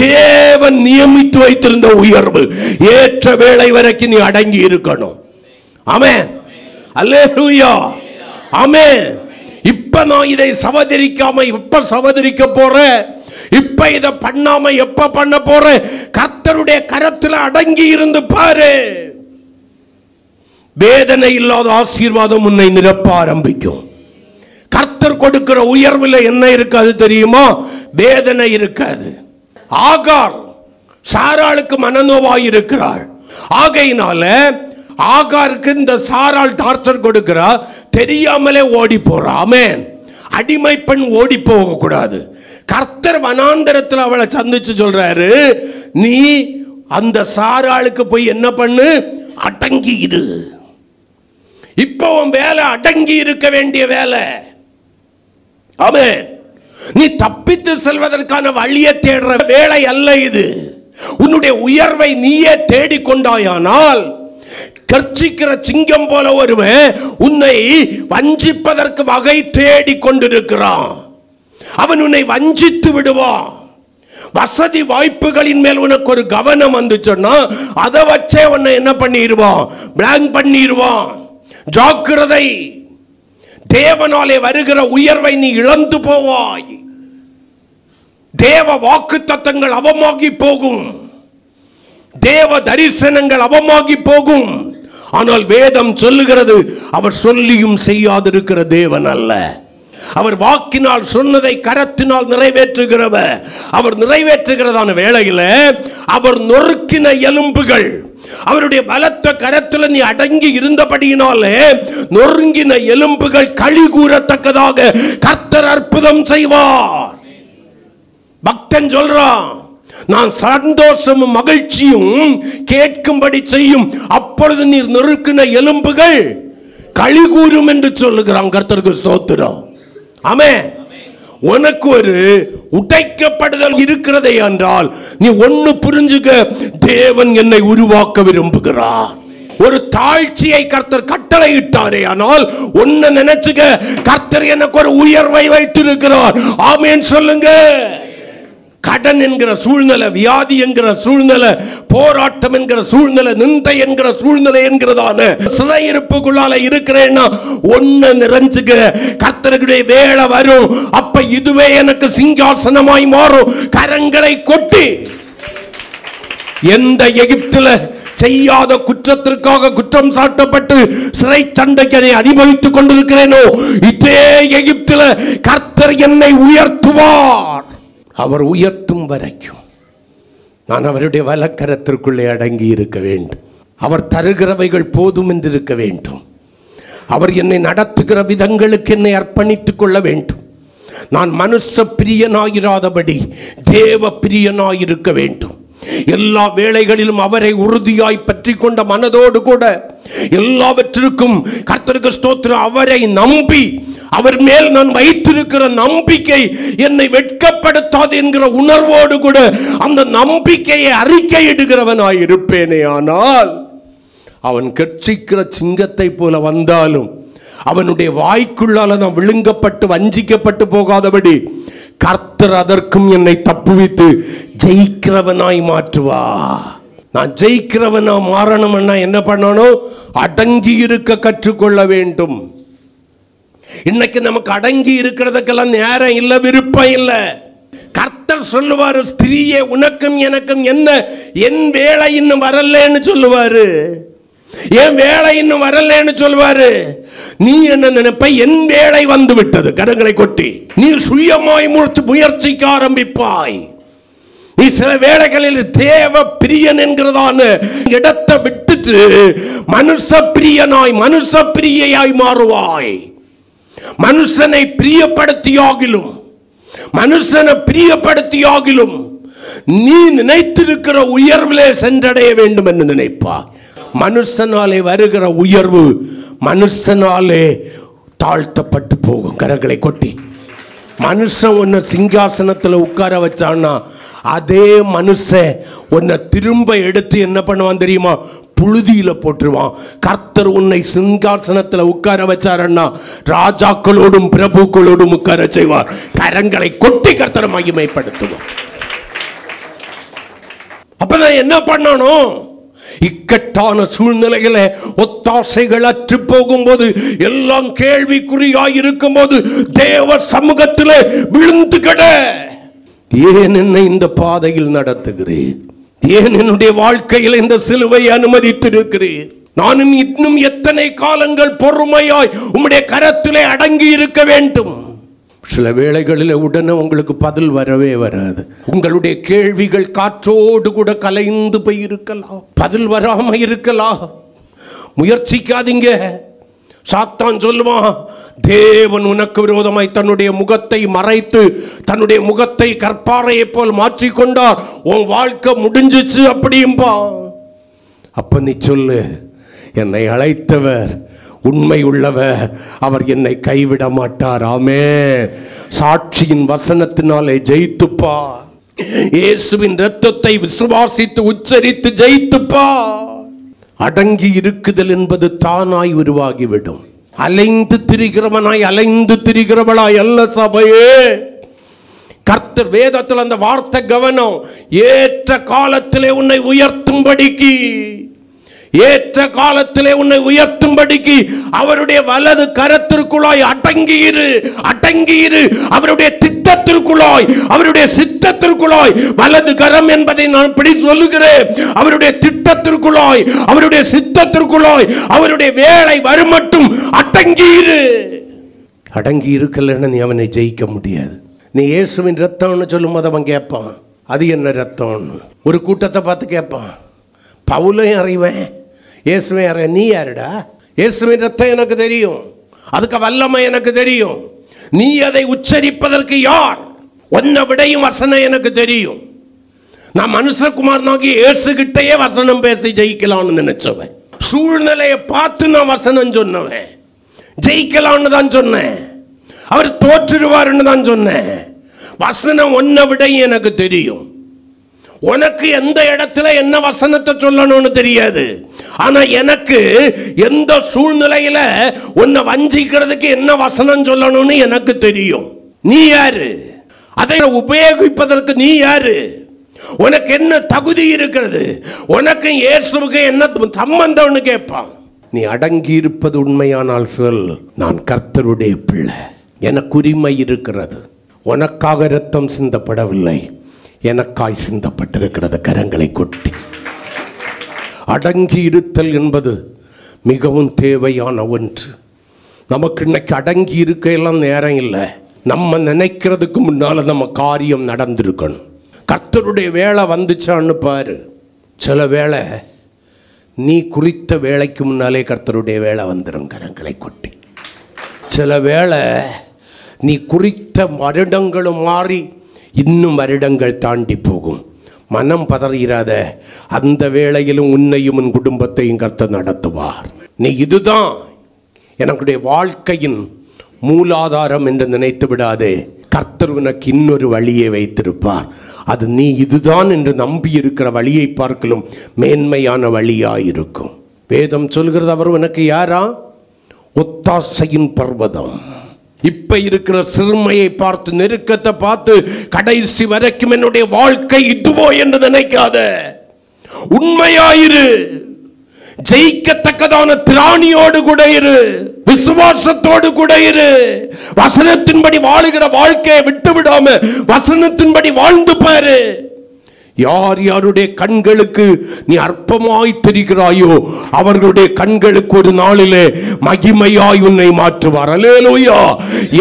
Speaker 1: தேவன் நியமித்து வைத்திருந்த உயர்வு. ஏற்ற வேளை வரைக்கும் நீ அடங்கி இருக்கணும். ஆமென், அல்லேலூயா, ஆமென். இப்ப நான் இதை சவதரிக்காம எப்ப சவதரிக்க போறேன், இப்ப இதை பண்ணாம எப்ப பண்ண போறேன்? கர்த்தருடைய கரத்தில் அடங்கி இருந்து பாரு. வேதனை இல்லாத ஆசீர்வாதம் உன்னை நிரப்ப ஆரம்பிக்கும். கர்த்தர் கொடுக்கிற உயர்வில் என்ன இருக்காது தெரியுமா? வேதனை இருக்காது. ஆகார் சாராளுக்கு மனநோவாய் இருக்கிறாள். ஆகையினால ஆகாருக்கு இந்த சாராள் டார்ச்சர் கொடுக்கிறார், தெரியாமலே ஓடி போறா. ஆமென். அடிமை பெண் ஓடி போக கூடாது. கர்த்தர் வனாந்தரத்தில் அவளை சந்திச்சு சொல்றாரு, நீ அந்த சாராளுக்கு போய் என்ன பண்ணு? அடங்கி இரு. இப்போ உன் வேலை அடங்கி இருக்க வேண்டிய வேலை. ஆமென். நீ தப்பித்து செல்வதற்கான வழியை தேடுற வேலை அல்ல இது. உன்னுடைய உயர்வை நீயே தேடிக்கொண்டாயானால் கர்ச்சிக்கிற சிங்கம் போல ஒருவன் உன்னை வஞ்சிப்பதற்கு வகை தேடி கொண்டிருக்கிறான். அவன் உன்னை வஞ்சித்து விடுவான். வசதி வாய்ப்புகளின் மேல் உனக்கு ஒரு கவனம் வந்துச்சுன்னா அதை வச்சே உன்னை என்ன பண்ணிடுவான்? பிளாங்க் பண்ணிடுவான். ஜாக்கிரதை. தேவனாலே வருகிற உயர்வை நீ இழந்து போவாய். தேவ வாக்கு தத்தங்கள் அவமாகி போகும், தேவ தரிசனங்கள் அவமாகி போகும். ஆனால் வேதம் சொல்லுகிறது, அவர் சொல்லியும் செய்யாதிருக்கிற தேவன் அல்ல. அவர் வாக்கினால் சொன்னதை கரத்தினால் நிறைவேற்றுகிறவர். அவர் நிறைவேற்றுகிறதான வேளையில் அவர் நொறுக்கின எலும்புகள் அவருடைய பலத்த கரத்தில் நீ அடங்கி இருந்தபடியினாலே நொறுங்கின எலும்புகள் களி கூறத்தக்கதாக கர்த்தர் அற்புதம் செய்வார். பக்தன் சொல்றான், நான் சந்தோஷமும் மகிழ்ச்சியும் கேட்கும்படி செய்யும், அப்பொழுது நீர் நொறுக்கின எலும்புகள் களி கூறும் என்று சொல்லுகிறான். கர்த்தருக்கு ஸ்தோத்திரம். ஆமென். உனக்கு ஒரு உடைக்கப்படுதல் இருக்கிறதே என்றால் நீ ஒன்னு புரிஞ்சுக்க, தேவன் என்னை உருவாக்க விரும்புகிறார். ஒரு தாழ்ச்சியை கர்த்தர் கட்டளையிட்டாரே, ஆனால் ஒன்னு நினைச்சுக்க, கர்த்தர் எனக்கு ஒரு உயர்வை வைத்திருக்கிறார். ஆமென் சொல்லுங்க. கடன் என்கிற சூழ்நிலை, வியாதி என்கிற சூழ்நிலை, போராட்டம் என்கிற சூழ்நிலை, நிந்தை என்கிற சூழ்நிலை என்கிறதான சிறையிருப்புக்குள்ளால இருக்கிறேன்னா ஒன்னு நிறைஞ்சுக்க, கர்த்தருடைய வேலை வரும். அப்ப இதுவே எனக்கு சிங்காசனமாய் மாறும். கரங்களை கொட்டி, எந்த எகிப்தில செய்யாத குற்றத்திற்காக குற்றம் சாட்டப்பட்டு சிறை தண்டனை அனுபவித்துக் கொண்டிருக்கிறேனோ, இதே எகிப்தில கர்த்தர் என்னை உயர்த்துவார். அவர் உயர்த்தும் வரைக்கும் நான் அவருடைய வலக்கரத்திற்குள்ளே அடங்கி இருக்க வேண்டும். அவர் தருகிறவைகள் போதும் என்று இருக்க வேண்டும். அவர் என்னை நடத்துகிற விதங்களுக்கு என்னை அர்ப்பணித்துக் கொள்ள வேண்டும். நான் மனுஷ பிரியனாயிராதபடி தேவ பிரியனாயிருக்க வேண்டும். எல்லா வேளைகளிலும் அவரை உறுதியாய் பற்றி கொண்ட மனதோடு கூட எல்லாவற்றிற்கும் கர்த்தருக்கு ஸ்தோத்திரம், அவரை நம்பி, அவர் மேல் நான் வைத்திருக்கிற நம்பிக்கை என்னை வெட்கப்படுத்தாது என்கிற உணர்வோடு கூட அந்த நம்பிக்கையை அறிக்கையிடுகிறவனாய் இருப்பேனே. ஆனால் அவன் கர்ச்சிக்கிற சிங்கத்தை போல வந்தாலும் அவனுடைய வாய்க்குள்ளால நான் விழுங்கப்பட்டு வஞ்சிக்கப்பட்டு போகாதபடி கர்த்தர் அதற்கும் என்னை தப்புவித்து ஜெயிக்கிறவனாய் மாற்றுவா. நான் ஜெயிக்கிறவனா மாறணும்னா என்ன பண்ணணும்? அடங்கி இருக்க கற்றுக்கொள்ள வேண்டும். இன்னைக்கு நமக்கு அடங்கி இருக்கிறதுக்கெல்லாம் நேரம் இல்லை, விருப்பம் இல்லை. கர்த்தர் சொல்லுவாரு, ஸ்திரீயே உனக்கும் எனக்கும் என்ன, என் வேலை இன்னும் வரலன்னு சொல்லுவாரு. என் வேலை இன்னும் வரலன்னு சொல்லுவாரு. நீ என்ன நினைப்ப? என் வேலை வந்து விட்டது. கரங்களை கொட்டி நீ சுயமாய் முயற்சிக்க ஆரம்பிப்பாய். நீ சில வேளைகளில் தேவ பிரியன் என்கிறதான இடத்தை விட்டுட்டு மனுஷ பிரியனாய், மனுஷ பிரியையாய் மாறுவாய். மனுஷனை பிரியப்படுத்தியாகிலும், மனுஷனை பிரியப்படுத்தியாகிலும் நீ நினைத்திருக்கிற உயர்விலே சென்றடைய வேண்டும் என்று நினைப்பாய். மனுஷனாலே வருகிற உயர்வு மனுஷனாலே தாழ்த்தப்பட்டு போகும். கரங்களை கொட்டி மனுஷன் உன்னை சிங்காசனத்தில் உட்கார வச்சான்னா அதே மனுஷன் உன்னை திரும்ப எடுத்து என்ன பண்ணுவான் தெரியுமா? புழுதியில போட்டுருவான். கர்த்தர் உன்னை சிங்காசனத்தில் உட்கார வச்சாரன்னா ராஜாக்களோடும் பிரபுக்களோடும் உட்கார செய்வார். கரங்களை கொட்டி கர்த்தரை மகிமைப்படுத்துவார். அப்பதான் என்ன பண்ணணும்? இக்கட்டான சூழ்நிலைகளை ஒத்தாசைகள் அற்று போகும்போது, எல்லாம் கேள்விக்குறியாய் இருக்கும் போது தேவ சமூகத்திலே விழுந்து கிட, ஏன் என்னை இந்த பாதையில் நடத்துகிறேன்? ஏன் என்னுடைய வாழ்க்கையில் இந்த சிலுவை அனுமதித்திருக்கிறேன்? நானும் இன்னும் எத்தனை காலங்கள் பொறுமையாய் உம்முடைய கரத்திலே அடங்கி இருக்க வேண்டும்? சில வேளைகளில் உடனே உங்களுக்கு பதில் வரவே வராது. உங்களுடைய கேள்விகள் காற்றோடு கூட கலைந்து போய் இருக்கலாம், பதில் வராம இருக்கலாம். முயற்சிக்காதீங்க. சாத்தான் சொல்லுவான், தேவன் உனக்கு விரோதமாய் தன்னுடைய முகத்தை மறைத்து தன்னுடைய முகத்தை கற்பாறையை போல் மாற்றிக்கொண்டார், உன் வாழ்க்கை முடிஞ்சிச்சு அப்படியும்பா. அப்ப நீ சொல்லு, என்னை அழைத்தவர் உண்மை உள்ளவர், அவர் என்னை கைவிட மாட்டார். ஆமென். சாட்சியின் வசனத்தினாலே ஜெயித்துப்பா. இயேசுவின் இரத்தத்தை விசுவாசித்து உச்சரித்து ஜெயித்துப்பா. அடங்கி இருக்குதல் என்பது தானாய் உருவாகிவிடும். அலைந்து திரிகிறவனாய் அலைந்து திரிகிறவளாய் அல்ல சபையே. கர்த்தர் வேதத்தில் அந்த வார்த்தை கவனம், ஏற்ற காலத்திலே உன்னை உயர்த்தும்படிக்கு, ஏற்ற காலத்திலே உன்னை உயர்த்தும்படிக்கு அவருடைய வலது கரத்திற்குள்ளாய் அடங்கியிரு, அடங்கியிரு. அவருடைய திட்டத்திற்குள்ளாய், அவருடைய சித்தத்திற்குள்ளாய். வலது கரம் என்பதை நான் இப்படி சொல்லுகிறேன். அவருடைய திட்டத்திற்குள்ளாய், அவருடைய சித்தத்திற்குள்ளாய், அவருடைய வேலை வரும் மட்டும் அடங்கியிரு. அடங்கி இருக்கலன்னு நீ அவனை ஜெயிக்க முடியாது. நீ இயேசுவின் ரத்தம்னு சொல்லும் போது அவன் கேட்பான், அது என்ன ரத்தம்னு. ஒரு கூட்டத்தை பார்த்து கேட்பான், பவுலையும் அறிவேன், இயேசுவை அறிய, நீ யாருடா? இயேசுவின் ரத்தம் எனக்கு தெரியும், அதுக்கு வல்லமை எனக்கு தெரியும், நீ அதை உச்சரிப்பதற்கு யார்? ஒன்ன விடையும் வசனம் எனக்கு தெரியும். நான் மனுஷகுமாரனாகி இயேசுகிட்டயே வசனம் பேசி ஜெயிக்கலாம்னு நினைச்சவன். சூழ்நிலையை பார்த்து நான் வசனம் சொன்னவன். ஜெயிக்கலாம்னு தான் சொன்னேன், அவர் தோற்றுடுவார்னு தான் சொன்னேன். வசனம் ஒன்ன விடையும் எனக்கு தெரியும். உனக்கு எந்த இடத்துல என்ன வசனத்தை சொல்லணும்னு தெரியாது. ஆனா எனக்கு எந்த சூழ்நிலையில உன்னை வஞ்சிக்கிறதுக்கு என்ன வசனம் சொல்லணும்னு எனக்கு தெரியும். நீ யாரு? அதை உபயோகிப்பதற்கு நீ யாரு? உனக்கு என்ன தகுதி இருக்கிறது? உனக்கு இயேசுவுக்கு என்ன சம்பந்தம்னு கேட்பான். நீ அடங்கி இருப்பது உண்மையானால் சொல், நான் கர்த்தருடைய பிள்ளை, எனக்கு உரிமை இருக்கிறது. உனக்காக இரத்தம் சிந்தப்படவில்லை, எனக்காய் சிந்தப்பட்டிருக்கிறது. கரங்களை கொட்டி அடங்கி இருத்தல் என்பது மிகவும் தேவையான ஒன்று. நமக்கு இன்னைக்கு அடங்கி இருக்க எல்லாம் நேரம் இல்லை. நம்ம நினைக்கிறதுக்கு முன்னால நம்ம காரியம் நடந்திருக்கணும். கர்த்தருடைய வேலை வந்துச்சான்னு பாரு. சில வேளை நீ குறித்த வேலைக்கு முன்னாலே கர்த்தருடைய வேலை வந்துடும். கரங்களை கொட்டி சில வேளை நீ குறித்த வருடங்களும் மாறி இன்னும் வருடங்கள் தாண்டி போகும். மனம் பதறாத. அந்த வேளையிலும் உன்னையும் உன் குடும்பத்தையும் கர்த்தர் நடத்துவார். நீ இதுதான் என்னுடைய வாழ்க்கையின் மூலாதாரம் என்று நினைத்து விடாதே. கர்த்தர் உனக்கு இன்னொரு வழியை வைத்திருப்பார். அது நீ இதுதான் என்று நம்பி இருக்கிற வழியை பார்க்கலும் மேன்மையான வழியாயிருக்கும். வேதம் சொல்கிறது, அவர் உனக்கு யாரா? ஒத்தாசையின் பர்வதம். இப்ப இருக்கிற சிறுமையை பார்த்து, நெருக்கத்தை பார்த்து கடைசி வரைக்கும் என்னுடைய வாழ்க்கை இதுவோ என்று நினைக்காத. உண்மையாயிரு. ஜெயிக்கத்தக்கதான திராணியோடு கூட இரு. விசுவாசத்தோடு கூட இரு. வசனத்தின்படி வாழுகிற வாழ்க்கையை விட்டு விடாம வசனத்தின்படி வாழ்ந்து பாரு. யார் யாருடைய கண்களுக்கு நீ அற்பமாய் தெரிகிறாயோ அவர்களுடைய கண்களுக்கு ஒரு நாளிலே மகிமையாய் உன்னை மாற்றுவார். அல்லேலூயா.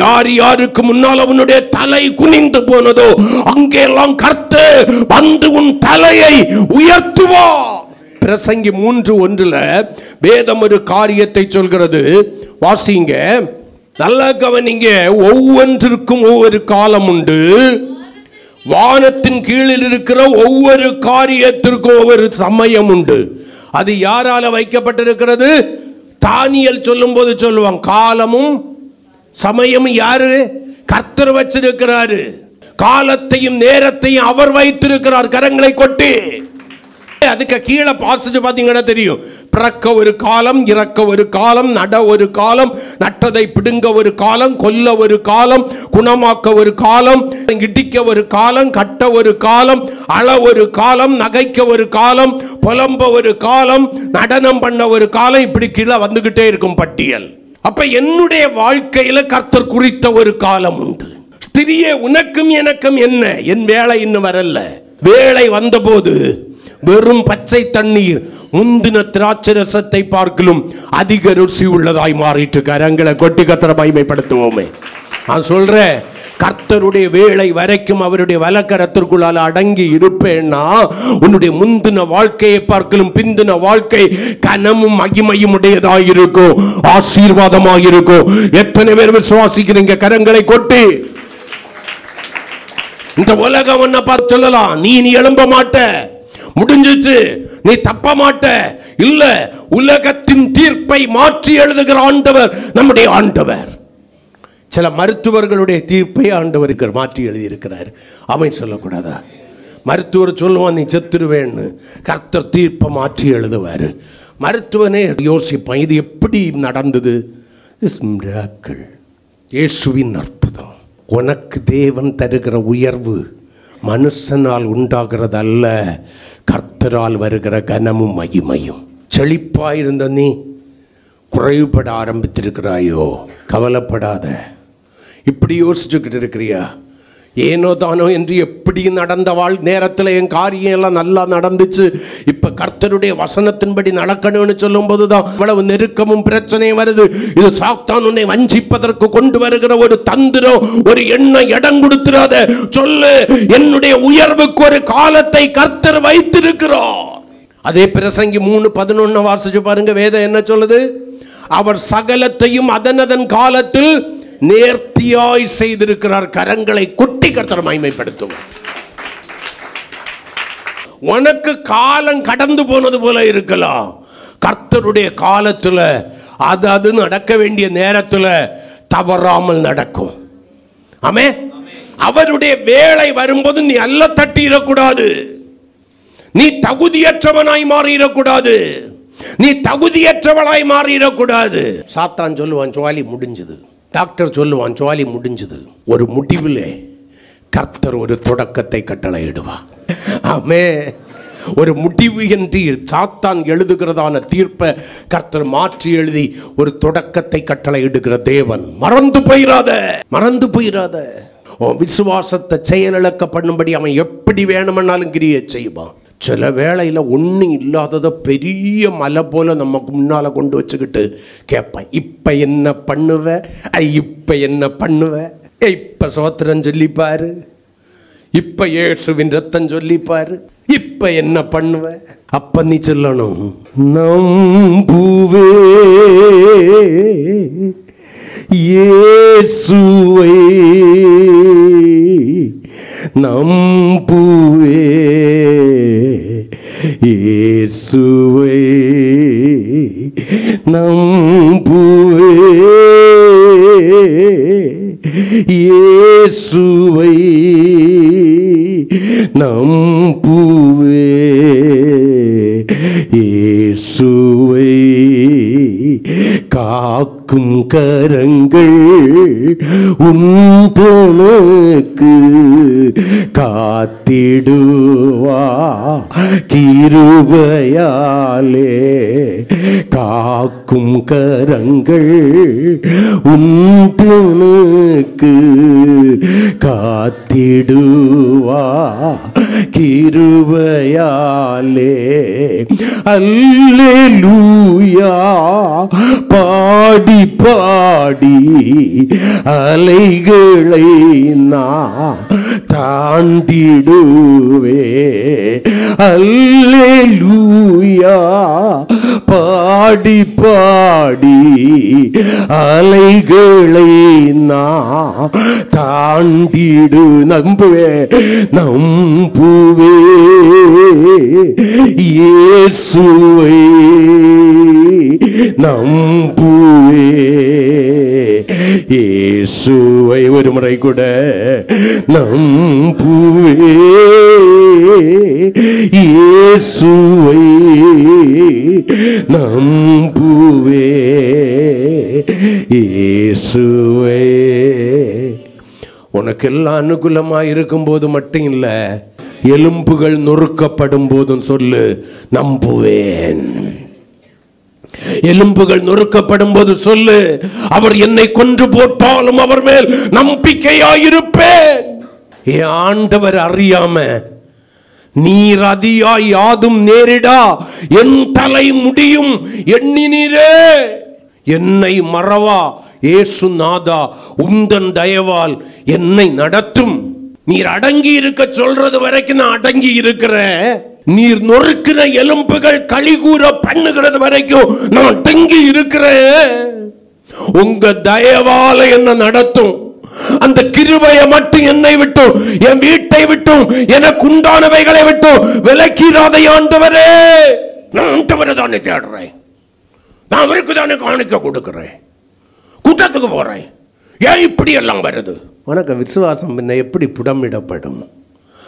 Speaker 1: யார் யாருக்கு முன்னால் அவனுடைய தலை குனிந்து போனதோ அங்கெல்லாம் கர்த்தர் வந்து உன் தலையை உயர்த்துவார். பிரசங்கி 3:1 வேதம் ஒரு காரியத்தை சொல்கிறது. வாசிங்க, நல்ல கவனிங்க. ஒவ்வொன்றிற்கும் ஒவ்வொரு காலம் உண்டு. வானத்தின் கீழில் இருக்கிற ஒவ்வொரு காரியத்திற்கும் ஒவ்வொரு சமயம் உண்டு. அது யாரால வைக்கப்பட்டிருக்கிறது? தானியேல் சொல்லும் போது சொல்லுவாங்க, காலமும் சமயமும் யாரு? கர்த்தர் வச்சிருக்கிறாரு. காலத்தையும் நேரத்தையும் அவர் வைத்திருக்கிறார். கரங்களை கொட்டி அதுக்கு கீழே பாசிச்சு பார்த்தீங்கன்னா தெரியும். பிறக்க ஒரு காலம், இறக்க ஒரு காலம், நட ஒரு காலம், நட்டதை பிடுங்க ஒரு காலம், கொல்ல ஒரு காலம், குணமாக்க ஒரு காலம், இடிக்க ஒரு காலம், கட்ட ஒரு காலம், அள ஒரு காலம், நகைக்க ஒரு காலம், புலம்ப ஒரு காலம், நடனம் பண்ண ஒரு காலம். இப்படி கீழே வந்துகிட்டே இருக்கும் பட்டியல். அப்ப என்னுடைய வாழ்க்கையில கர்த்தர் குறித்த ஒரு காலம் உண்டு. ஸ்திரியே, உனக்கும் எனக்கும் என்ன? என் வேலை இன்னும் வரல. வேலை வந்தபோது வெறும் பச்சை தண்ணீர் முந்தின திராட்சை ரசத்தை பார்க்கலும் அதிக ருசி உள்ளதாய் மாறிட்டு. கரங்களை கொட்டி கர்த்தரை மகிமைப்படுத்துவோமே. நான் சொல்றேன், கர்த்தருடைய வேலை வரைக்கும் அவருடைய வலக்கரத்திற்குள்ளால அடங்கி இருப்பேன்னா உன்னுடைய முந்தின வாழ்க்கையை பார்க்கலும் பிந்தின வாழ்க்கை கனமும் மகிமையும் உடையதாய் இருக்கும், ஆசீர்வாதமாக இருக்கும். எத்தனை பேர் விசுவாசிக்கிறீங்க? கரங்களை கொட்டி. இந்த உலகம் என்ன பார்த்து சொல்லலாம், நீ எழும்ப மாட்ட, முடிஞ்சிச்சு, நீ தப்ப மாட்ட. இல்ல, உலகத்தின் தீர்ப்பை மாற்றி எழுதுகிற ஆண்டவர் நம்முடைய ஆண்டவர். சில மருத்துவர்களுடைய தீர்ப்பை ஆண்டவர் மாற்றி எழுதியிருக்கிறார். அவன் சொல்லக்கூடாதா? மருத்துவர் சொல்லுவான் நீ செத்துருவேன்னு, கர்த்தர் தீர்ப்பை மாற்றி எழுதுவார். மருத்துவனே யோசிப்பான், இது எப்படி நடந்தது? இயேசுவின் அற்புதம். உனக்கு தேவன் தருகிற உயர்வு மனுஷனால் உண்டாகிறது அல்ல, கர்த்தரால் வருகிற கனமும் மகிமையும். செழிப்பாயிருந்த நீ குறைவுபட ஆரம்பித்திருக்கிறாயோ? கவலைப்படாத. இப்படி யோசிச்சுக்கிட்டு இருக்கிறியா? ஏனோ தானோ என்று எப்படி நடந்த நேரத்தில் என் காரியம் எல்லாம் நல்லா நடந்துச்சு, இப்ப கர்த்தருடைய வசனத்தின்படி நடக்கணும்னு சொல்லும் போதுதான் இவ்வளவு நெருக்கமும் பிரச்சனையும் வருது. இது சாத்தான் உன்னை வஞ்சிப்பதற்கு கொண்டு வருகிற ஒரு தந்திரம், ஒரு எண்ணம். இடம் கொடுத்துறாத. சொல்லு, என்னுடைய உயர்வுக்கு ஒரு காலத்தை கர்த்தர் வைத்திருக்கிறார். அதே பிரசங்கி 3:11 வாசிச்சு பாருங்க. வேதம் என்ன சொல்லுது? அவர் சகலத்தையும் அதன் காலத்தில் நேர்த்தியாய் செய்திருக்கிறார். கரங்களை கொட்டி கர்த்தரை மகிமைப்படுத்துவார். உனக்கு காலம் கடந்து போனது போல இருக்கலாம். கர்த்தருடைய காலத்துல அது நடக்க வேண்டிய நேரத்துல தவறாமல் நடக்கும். ஆமென். அவருடைய வேலை வரும்போது நீ அல்ல தட்டிடக்கூடாது. நீ தகுதியற்றவனாய் மாறிடக்கூடாது, நீ தகுதியற்றவளாய் மாறிடக்கூடாது. சாத்தான் சொல்லுவான் ஜுவாலி முடிஞ்சது, டாக்டர் சொல்லுவான் ஜுவாலி முடிஞ்சது. ஒரு முடிவிலே கர்த்தர் ஒரு தொடக்கத்தை கட்டளையிடுவா. ஆமே. ஒரு முடிவு என்று சாத்தான் எழுதுகிறதான தீர்ப்பை கர்த்தர் மாற்றி எழுதி ஒரு தொடக்கத்தை கட்டளையிடுகிற தேவன். மறந்து போயிராத, மறந்து போயிராத. விசுவாசத்தை செயலிழக்க பண்ணும்படி அவன் எப்படி வேணுமென்னாலும் கிரியை செய்வான். சில வேளையில் ஒன்றும் இல்லாததை பெரிய மலை போல நமக்கு முன்னால் கொண்டு வச்சுக்கிட்டு கேட்பான், இப்போ என்ன பண்ணுவ, இப்போ என்ன பண்ணுவ, இப்போ சோத்திரம் சொல்லிப்பாரு, இப்போ இயேசுவின் ரத்தம் சொல்லிப்பாரு, இப்போ என்ன பண்ணுவ. அப்ப நீ சொல்லணும், நம்புவே இயேசுவை, நம்புவே இயேசுவை, நம்புவே இயேசுவை, நம்புவே இயேசுவை. காக்கும் கரங்கள் உந்தனக்கு காத்திடுவா கிருபையாலே. காக்கும் கரங்கள் உந்தனக்கு காத்திடுவா கிருபையாலே. அல்லேலூயா பாடி பாடி அலைகளை நான் தாண்டிடுவே. அல்லேலூயா பாடி பாடி அலைகளை நான் தாண்டிடு. நம்புவே நம்புவே இயேசுவை, நம்புவே இயேசுவை. ஒரு முறை கூட நம்புவே இயேசுவை, நம்புவே இயேசுவை. உனக்கு எல்லாம் அனுகூலமாக இருக்கும் போது மட்டும் இல்ல, எலும்புகள் நொறுக்கப்படும் போதும் சொல்லு, நம்புவேன். எலும்புகள் நொறுக்கப்படும் போது சொல்லு, அவர் என்னை கொன்று போட்டாலும் அவர் மேல் நம்பிக்கையாயிருப்பேன். என் ஆண்டவர் அறியாம நீர் அதியாய் யாதும் நேரிடா என் தலை முடியும் எண்ணினீரே. என்னை மறவா இயேசு நாதா, உந்தன் தயவால் என்னை நடத்தும். நீர் அடங்கி இருக்க சொல்றது வரைக்கும் நான் அடங்கி இருக்கிறேன். நீர் நொறுக்கிற எலும்புகள் களிகூற பண்ணுகிறது வரைக்கும் நான் அடங்கி இருக்கிறேன். உங்க தயவால என்ன நடத்தும். அந்த கிருபையை மட்டும் என்னை விட்டும், என் வீட்டை விட்டும், எனக்கு உண்டானவைகளை விட்டும் விலக்கிறாத ஆண்டவரே. நான் ஆண்டவரை தானே தேடுறேன், நான் அவருக்கு தானே காணிக்க கொடுக்கிறேன், கூட்டத்துக்கு போறேன். ஏன் இப்படி எல்லாம் வருது? உனக்கு விசுவாசம் பின்ன எப்படி புடமிடப்படும்?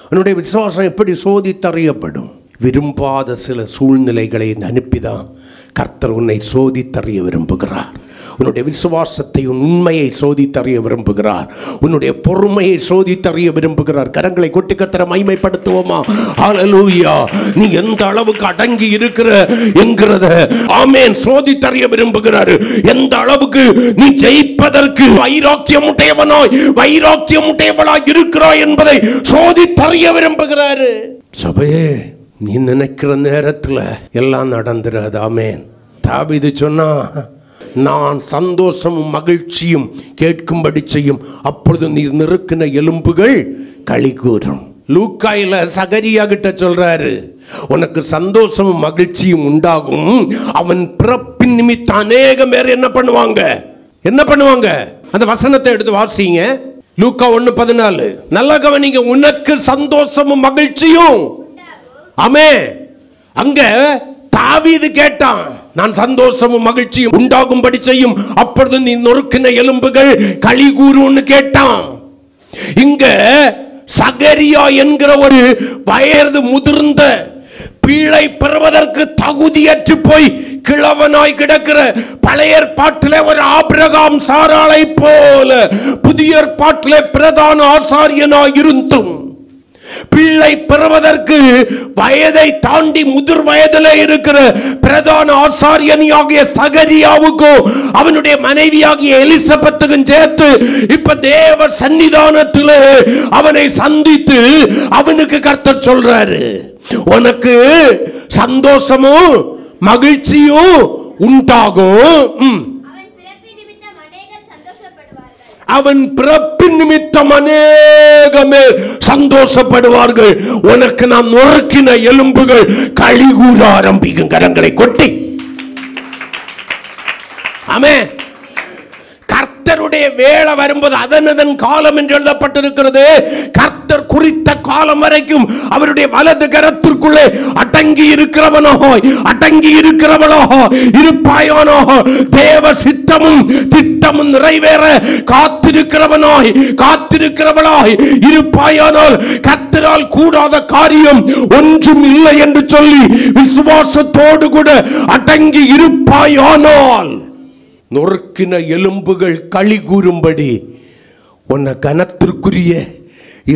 Speaker 1: உன்னுடைய விசுவாசம் எப்படி சோதித்தறியப்படும்? விரும்பாத சில சூழ்நிலைகளை அனுப்பிதான் கர்த்தர் உன்னை சோதித்தறிய விரும்புகிறார். உன்னுடைய விசுவாசத்தை, உண்மையை சோதித்தறிய விரும்புகிறார். உன்னுடைய பொறுமையை சோதித்தறிய விரும்புகிறார். கரங்களை கொட்டி கர்த்தரை மகிமைப்படுத்துவோமா? ஹல்லேலூயா. நீ எந்த அளவுக்கு அடங்கி இருக்கிற என்கிறத ஆமென் சோதித்தறிய விரும்புகிறார். எந்த அளவுக்கு நீ ஜெயிப்பதற்கு வைராக்கியம் உடையவனாய் இருக்கிறாய் என்பதை சோதித்தறிய விரும்புகிறார். சபையே, நீ நினைக்கிற நேரத்துல எல்லாம் நடந்துராது. ஆமென். தாவீது சொன்னா, நான் சந்தோஷமும் மகிழ்ச்சியும் கேட்கும்படி செய்யும், அப்பொழுது நீர் நெருக்கின எலும்புகள் களி கூறும். லூக்காயில சகரியா கிட்ட சொல்றாரு, உனக்கு சந்தோஷமும் மகிழ்ச்சியும் உண்டாகும். அவன் பிறப்பின் நிமித்தம் அநேகம் பேர் என்ன பண்ணுவாங்க? அந்த வசனத்தை எடுத்து வாசிங்க. லூக்கா 1:14. நல்லா கவனிங்க. உனக்கு சந்தோஷமும் மகிழ்ச்சியும். ஆமே. அங்க தாவீது கேட்டான், நான் சந்தோஷமும் மகிழ்ச்சியும் உண்டாகும்படி செய்யும், அப்பொழுது நீ நொறுக்கின எலும்புகள் களி கூறுன்னு கேட்டான். இங்க சகரியா என்கிற ஒரு வயது முதிர்ந்த பிள்ளை பெறுவதற்கு தகுதியற்று போய் கிழவனாய் கிடக்கிற பழைய ஏற்பாட்டிலே ஒரு ஆபிரகாம் சாராளை போல புதிய ஏற்பாட்டிலே பிரதான ஆசாரியனாய் இருந்தும் பிள்ளை பெறுவதற்கு வயதை தாண்டி முதிர் வயதில் இருக்கிற பிரதான ஆசாரியனியாகிய சகரியாவுக்கும் அவனுடைய மனைவியாகிய எலிசபெத்துக்கும் சேர்த்து இப்ப தேவ சன்னிதானத்தில் அவனை சந்தித்து அவனுக்கு கர்த்தர் சொல்றாரு, உனக்கு சந்தோஷமும் மகிழ்ச்சியும் உண்டாகும். அவன் பிறப்பின் நிமித்தம் அநேகமே சந்தோஷப்படுவார்கள். உனக்கு நான் நொறுக்கின எலும்புகள் களிகூற ஆரம்பிக்கும். கரங்களை கொட்டி ஆமென். கர்த்தருடைய வேளை வரும்போது அதன் காலம் என்று எழுதப்பட்டிருக்கிறது. கர்த்தர் குறித்த காலம் வரைக்கும் அவருடைய வலது கரத்திற்குள்ளே அடங்கி இருக்கிறவனோ அடங்கி இருக்கிறவளோ இருப்பாயானோ தேவ சித்தமும் திட்டமும் நிறைவேற காத்திருக்கிறவனாய் காத்திருக்கிறவளாய் இருப்பாயானால் கர்த்தரால் கூடாத காரியம் ஒன்றும் இல்லை என்று சொல்லி விசுவாசத்தோடு கூட அடங்கி இருப்பாயானால் நொறுக்கின எலும்புகள் களி கூறும்படி உன்னை கனத்திற்குரிய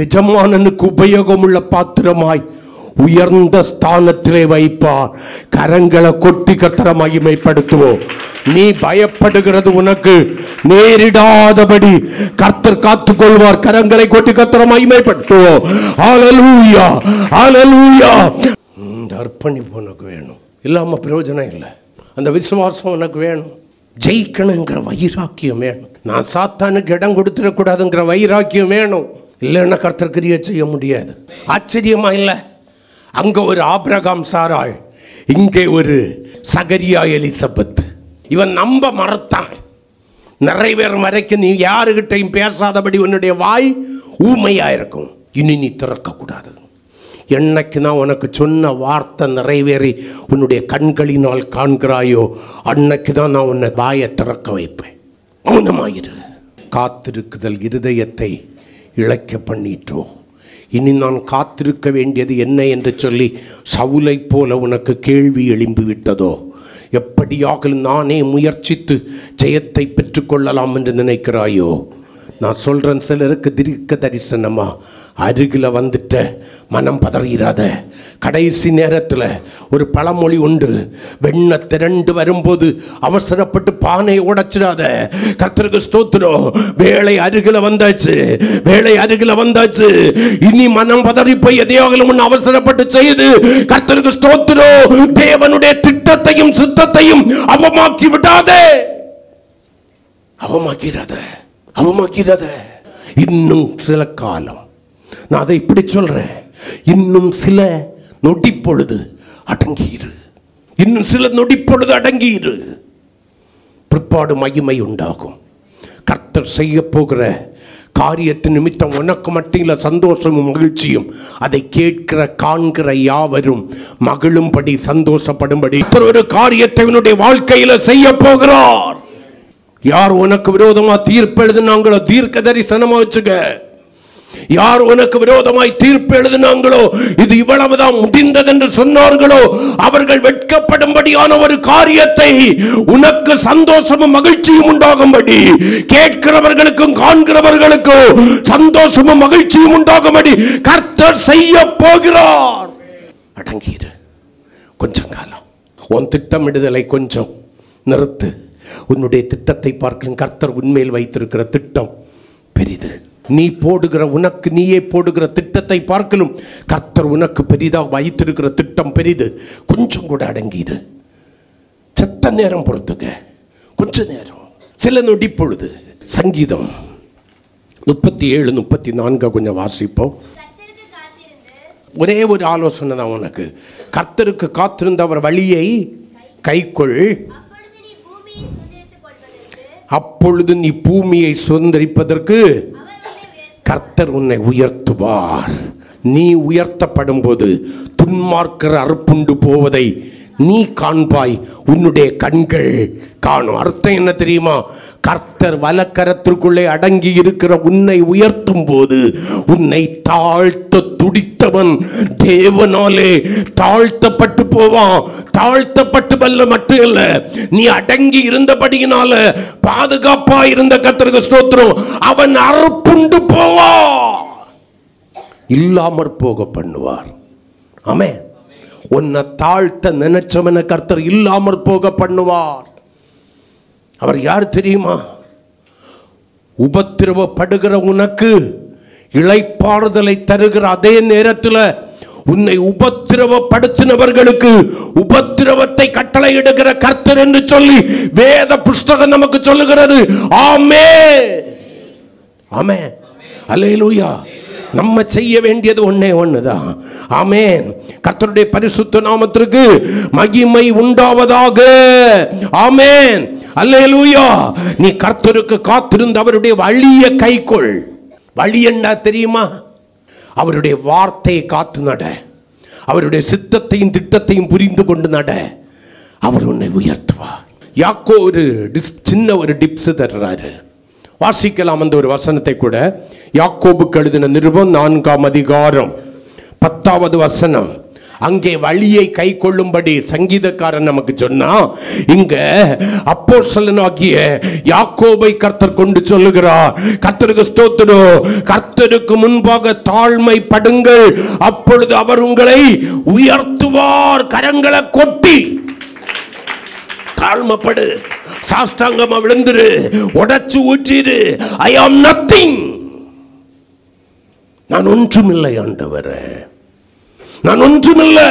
Speaker 1: எஜமானனுக்கு உபயோகமுள்ள பாத்திரமாய் உயர்ந்த ஸ்தானத்திலே வைப்பார். கரங்களை கொட்டி கர்த்தரை மகிமைப்படுத்துவோம். நீ பயப்படுகிறது உனக்கு நேரிடாதபடி கர்த்தர் காத்துக் கொள்வார். கரங்களை கொட்டி கர்த்தரை மகிமைப்படுத்துவோம். ஹல்லேலூயா, ஹல்லேலூயா. இந்த அர்ப்பணிப்பு உனக்கு வேணும். இல்லாம பிரயோஜனம் இல்லை. அந்த விசுவாசம் உனக்கு வேணும். ஜெயிக்கணுங்கிற வைராக்கியம் வேணும். நான் சாத்தானுக்கு இடம் கொடுத்துடக்கூடாதுங்கிற வைராக்கியம் வேணும். இல்லைன்னா கர்த்தர் கிரியை செய்ய முடியாது. ஆச்சரியமா இல்லை? அங்க ஒரு ஆபிரகாம் சாராள், இங்கே ஒரு சகரியா எலிசபெத். இவன் நம்ப மறத்தான். நிறைவேறும் வரைக்கும் நீ யாருகிட்டையும் பேசாதபடி உன்னுடைய வாய் ஊமையா இருக்கும். இனி நீ திறக்க கூடாது. என்னைக்கு நான் உனக்கு சொன்ன வார்த்தை நிறைவேறி உன்னுடைய கண்களினால் காண்கிறாயோ அன்னைக்கு தான் நான் உன்னை வாயை திறக்க வைப்பேன். மௌனமாயிரு. காத்திருக்குதல் இருதயத்தை இழைக்க பண்ணிட்டோ. இனி நான் காத்திருக்க வேண்டியது என்ன என்று சொல்லி சவுலை போல உனக்கு கேள்வி எழும்பி விட்டதோ? எப்படியாக நானே முயற்சித்து ஜெயத்தை பெற்றுக்கொள்ளலாம் என்று நினைக்கிறாயோ? நான் சொல்றேன், சிலருக்கு தீர்க்க தரிசனமா அருகில் வந்துட்ட மனம் பதறாத. கடைசி நேரத்தில் ஒரு பழமொழி உண்டு, வெண்ண திரண்டு வரும்போது அவசரப்பட்டு பானையை உடைச்சிடாத. கர்த்தருக்கு ஸ்தோத்திரம். வேலை அருகில் வந்தாச்சு, வேலை அருகில் வந்தாச்சு. இனி மனம் பதறி போய் எதையாகலும் அவசரப்பட்டு செய்து கர்த்தருக்கு ஸ்தோத்திரம். தேவனுடைய திட்டத்தையும் சித்தத்தையும் அவமாக்கி விடாதே. அவமாக்கிறாத, அவமாக்கிறாத. இன்னும் சில காலம், நான் அதை இப்படி சொல்றேன், இன்னும் சில நொடி பொழுது அடங்கியிரு. இன்னும் சில நொடி பொழுது அடங்கியிரு. பிற்பாடு மகிமை உண்டாகும். கர்த்தர் செய்ய போகிற காரியத்தின் நிமித்தம் உனக்கு மட்டும் இல்லை சந்தோஷமும் மகிழ்ச்சியும். அதை கேட்கிற காண்கிற யாவரும் மகிழும்படி சந்தோஷப்படும்படி ஒரு காரியத்தை உன்னுடைய வாழ்க்கையில செய்ய போகிறார். யார் உனக்கு விரோதமா தீர்ப்பு எழுதினாங்களோ தீர்க்க தரிசனமா வச்சுக்க. யார் உனக்கு விரோதமாய் தீர்ப்பு எழுதினாங்களோ, இது இவ்வளவுதான் முடிந்தது என்று சொன்னார்களோ, அவர்கள் வெட்கப்படும்படியான ஒரு காரியத்தை உனக்கு சந்தோஷமும் மகிழ்ச்சியும் உண்டாகும்படி, கேட்கிறவர்களுக்கும் காண்கிறவர்களுக்கும் சந்தோஷமும் மகிழ்ச்சியும் உண்டாகும்படி கர்த்தர் செய்ய போகிறார். அடங்கிடு. கொஞ்சம் காலம் உன் திட்டமிடுதலை கொஞ்சம் நிறுத்து. உன்னுடைய திட்டத்தை பார்க்க கர்த்தர் உன்மேல் வைத்திருக்கிற திட்டம் பெரிது. நீ போடுகிற உனக்கு நீயே போடுகிற திட்டத்தை பார்க்கலும் கர்த்தர் உனக்கு பெரிதாக வைத்திருக்கிற திட்டம் பெரிது. கொஞ்சம் கூட அடங்கிடு. சத்த நேரம் பொறுத்துக்க, கொஞ்ச நேரம், சில நொடி பொழுது. சங்கீதம் 37-34 கொஞ்சம் வாசிப்போம். ஒரே ஒரு ஆலோசனை தான் உனக்கு. கர்த்தருக்கு காத்திருந்த அவர் வழியை கைக்கொள், அப்பொழுது நீ பூமியை சுதந்தரிப்பதற்கு கர்த்தர் உன்னை உயர்த்துவார். நீ உயர்த்தப்படும் போது துன்மார்க்கர் அறுப்புண்டு போவதை நீ காண்பாய், உன்னுடைய கண்கள் காணும். அர்த்தம் என்ன தெரியுமா? கர்த்தர் வலக்கரத்திற்குள்ளே அடங்கி இருக்கிற உன்னை உயர்த்தும் போது உன்னை தாழ்த்த துடித்தவன் தேவனாலே தாழ்த்தப்பட்டு போவான். தாழ்த்தப்பட்டு மட்டும் இல்ல, நீ அடங்கி இருந்தபடியினால பாதுகாப்பா இருந்த கர்த்தருக்கு ஸ்தோத்திரம், அவன் அறுப்புண்டு போவான், இல்லாமற் போக பண்ணுவார். ஆமென். உன்னை தாழ்த்த நினைச்சவன கர்த்தர் இல்லாமற் போக பண்ணுவார். அவர் யார் தெரியுமா? உபத்திரவப்படுகிற உனக்கு இளைப்பாறுதலை தருகிற அதே நேரத்தில் உன்னை உபத்திரவப்படுத்தினவர்களுக்கு உபத்திரவத்தை கட்டளையிடுகிற கர்த்தர் என்று சொல்லி வேத புஸ்தகம் நமக்கு சொல்லுகிறது. ஆமென், ஆமென், அல்லேலூயா. நம்ம செய்ய வேண்டியது ஒன்னே ஒண்ணுதான். ஆமென். கர்த்தருடைய பரிசுத்த நாமத்திற்கு மகிமை உண்டாவதாக. ஆமென், அல்லேலூயா. நீ கர்த்தருக்கு காத்திருந்த அவருடைய வழியை கைக்கொள். வழி என்ன தெரியுமா? அவருடைய வார்த்தையை காத்து நட, அவருடைய சித்தத்தையும் திட்டத்தையும் புரிந்து கொண்டு நட, அவர் உன்னை உயர்த்துவார். யாக்கோ சின்ன ஒரு டிப்ஸ் தர்றாரு. வாசிக்கலாம் அந்த ஒரு வசனத்தை கூட. யாக்கோபுக்கு எழுதின நிருபம் 4ஆம் அதிகாரம் 10வது வசனம். அங்கே வழியை கை கொள்ளும்படி சங்கீதக்காரன் நமக்கு சொன்னா, இங்க அப்போஸ்தலனாகிய யாக்கோபை கர்த்தர் கொண்டு சொல்லுகிறார். கர்த்தருக்கு ஸ்தோத்திரம். கர்த்தருக்கு முன்பாக தாழ்மைப்படுங்கள், அப்பொழுது அவர் உங்களை உயர்த்துவார். கரங்களை கொட்டி தாழ்மைப்படு, சாஷ்டாங்கமா விழுந்துரு, உடைச்சு ஊற்றிரு. ஐ ஆம் நத்திங், நான் ஒன்றுமில்லை ஆண்டவரே, நான் ஒன்றுமில்லை.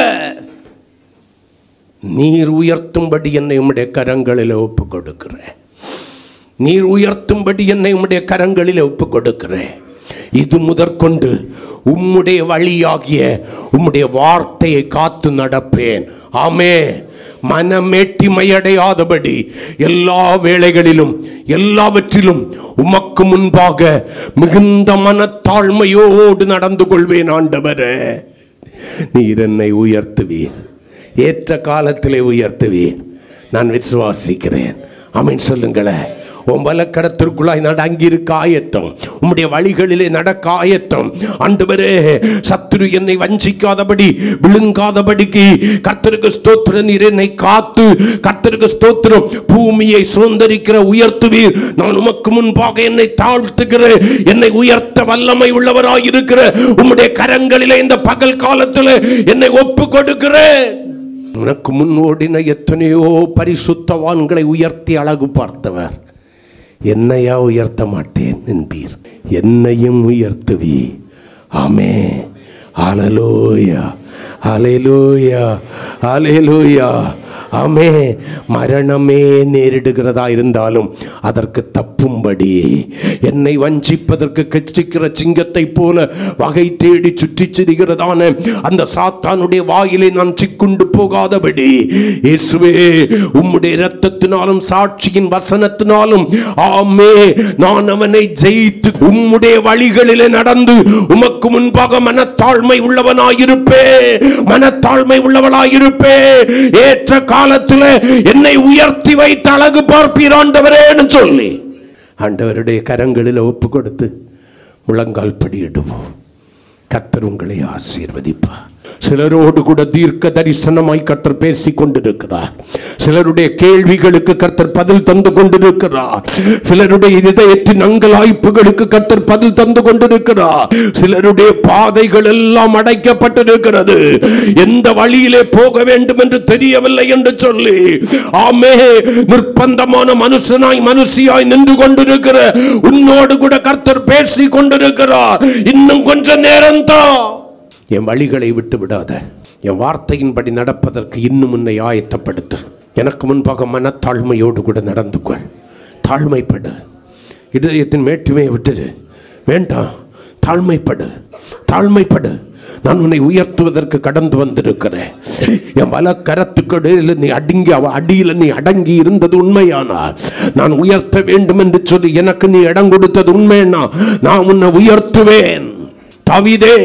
Speaker 1: நீர் உயர்த்தும்படி என்னை உம்முடைய கரங்களில் ஒப்பு கொடுக்கிறேன். நீர் உயர்த்தும்படி என்னை உம்முடைய கரங்களில் ஒப்பு கொடுக்கிறேன். இது முதற்கொண்டு உம்முடைய வழியாகிய உம்முடைய வார்த்தையை காத்து நடப்பேன். ஆமென். மனமேட்டிமையடையாதபடி எல்லா வேளைகளிலும் எல்லாவற்றிலும் உமக்கு முன்பாக மிகுந்த மனத்தாழ்மையோடு நடந்து கொள்வேன். ஆண்டவரே, நீர் என்னை உயர்த்துவீர், ஏற்ற காலத்திலே உயர்த்துவீர். நான் விசுவாசிக்கிறேன். ஆமென் சொல்லுங்களேன். உன் வலக்கரத்திற்குள்ளாய் நடங்கி இருக்க ஆயத்தம், உம்முடைய வழிகளிலே நடக்க ஆயத்தம். ஆண்டவரே, சத்துரு என்னை வஞ்சிக்காதபடி விழுங்காதபடிக்கு கர்த்தருக்கு ஸ்தோத்திரம். நீர் என்னை காத்து, கர்த்தருக்கு ஸ்தோத்திரம், பூமியை சுதந்தரிக்கிற உயர்த்துவீர். நான் உமக்கு முன்பாக என்னை தாழ்த்துகிறேன். என்னை உயர்த்த வல்லமை உள்ளவராய் இருக்கிற உம்முடைய கரங்களிலே இந்த பகல் காலத்தில் என்னை ஒப்பு கொடுக்கிறேன். உனக்கு முன்னோடின எத்தனையோ பரிசுத்தவான்களை உயர்த்தி அழகு பார்த்தவர், என்னையா உயர்த்த மாட்டேன் என்பீர், என்னையும் உயர்த்துவி. ஆமென். ஹல்லேலூயா, ஹல்லேலூயா, ஹல்லேலூயா. ஆமே. மரணமே நேரிடுகிறதா இருந்தாலும் அதற்கு தப்பும்படி, என்னை வஞ்சிப்பதற்கு கெச்சிக்கிற சிங்கத்தை போல வகை தேடி சுற்றி திரிகிறதான அந்த சாத்தானுடைய வாயிலை நான் சிக்குண்டு போகாதபடி, இயேசுவே உம்முடைய இரத்தத்தினாலும் சாட்சியின் வசனத்தினாலும் ஆமே நான் அவனை ஜெயித்து உம்முடைய வழிகளிலே நடந்து உமக்கு முன்பாக மனத்தாழ்மை உள்ளவனாயிருப்பே, மனத்தாழ்மை உள்ளவனாயிருப்பே. ஏற்ற காலத்தில் என்னை உயர்த்தி வைத்து அழகு பார்ப்பீர் ஆண்டவரேன்னு சொல்லி ஆண்டவருடைய கரங்களில் ஒப்பு கொடுத்து முழங்கால் படியிடுவோம். கர்த்தர் உங்களை ஆசீர்வதிப்பார். சிலரோடு கூட தீர்க்க தரிசனமாய் கர்த்தர் பேசிக் கொண்டிருக்கிறார். சிலருடைய கேள்விகளுக்கு கர்த்தர் பதில் தந்து கொண்டிருக்கிறார். சிலருடைய இதயத்தின் அங்கலாய்ப்புகளுக்கு கர்த்தர் பதில் தந்து கொண்டிருக்கிறார். சிலருடைய பாதைகள் எல்லாம் அடைக்கப்பட்டிருக்கிறது. எந்த வழியிலே போக வேண்டும் என்று தெரியவில்லை என்று சொல்லி ஆமே நிர்பந்தமான மனுஷனாய் மனுஷியாய் நின்று கொண்டிருக்கிற உன்னோடு கூட கர்த்தர் பேசிக் கொண்டிருக்கிறார். இன்னும் கொஞ்ச நேரம் தான். என் வழிகளை விட்டு விடாத, என் வார்த்தையின்படி நடப்பதற்கு இன்னும் உன்னை ஆயத்தப்படுத்த. எனக்கு முன்பாக மனத்தாழ்மையோடு கூட நடந்து கொள். தாழ்மைப்படு. இதயத்தின் மேட்டுமையை விட்டுடு. வேண்டாம், தாழ்மைப்படு, தாழ்மைப்படு. நான் உன்னை உயர்த்துவதற்கு கடந்து வந்திருக்கிறேன். என் வலக்கரத்துக்கு நீ அடங்கி அடியில் நீ அடங்கி இருந்தது உண்மையானால் நான் உயர்த்த வேண்டும் என்று சொல்லி எனக்கு நீ இடம் கொடுத்தது உண்மையா, நான் உன்னை உயர்த்துவேன். தாவீதே,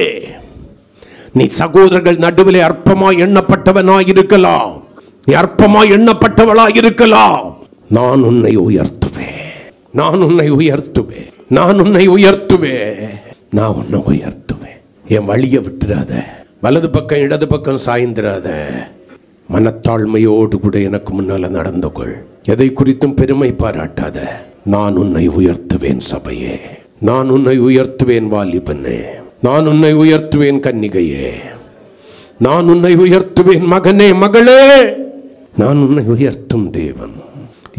Speaker 1: நீ சகோதரர்கள் நடுவிலே அற்பமாய் எண்ணப்பட்டவனாய் இருக்கலாம். நீ அற்பமாய் எண்ணப்பட்டவளாய் இருக்கலாம். நான் உன்னை உயர்த்துவேன், நான் உன்னை உயர்த்துவேன், நான் உன்னை உயர்த்துவேன், நான் உன்னை உயர்த்துவேன். என் வழியை விட்டுறாத, வலது பக்கம் இடது பக்கம் சாய்ந்திராத. மனத்தாழ்மையோடு கூட எனக்கு முன்னால நடந்து கொள். எதை குறித்தும் பெருமை பாராட்டாத. நான் உன்னை உயர்த்துவேன் சபையே, நான் உன்னை உயர்த்துவேன் வாலிபனே, நான் உன்னை உயர்த்துவேன் கன்னிகையே, நான் உன்னை உயர்த்துவேன் மகனே மகளே. நான் உன்னை உயர்த்தும் தேவன்.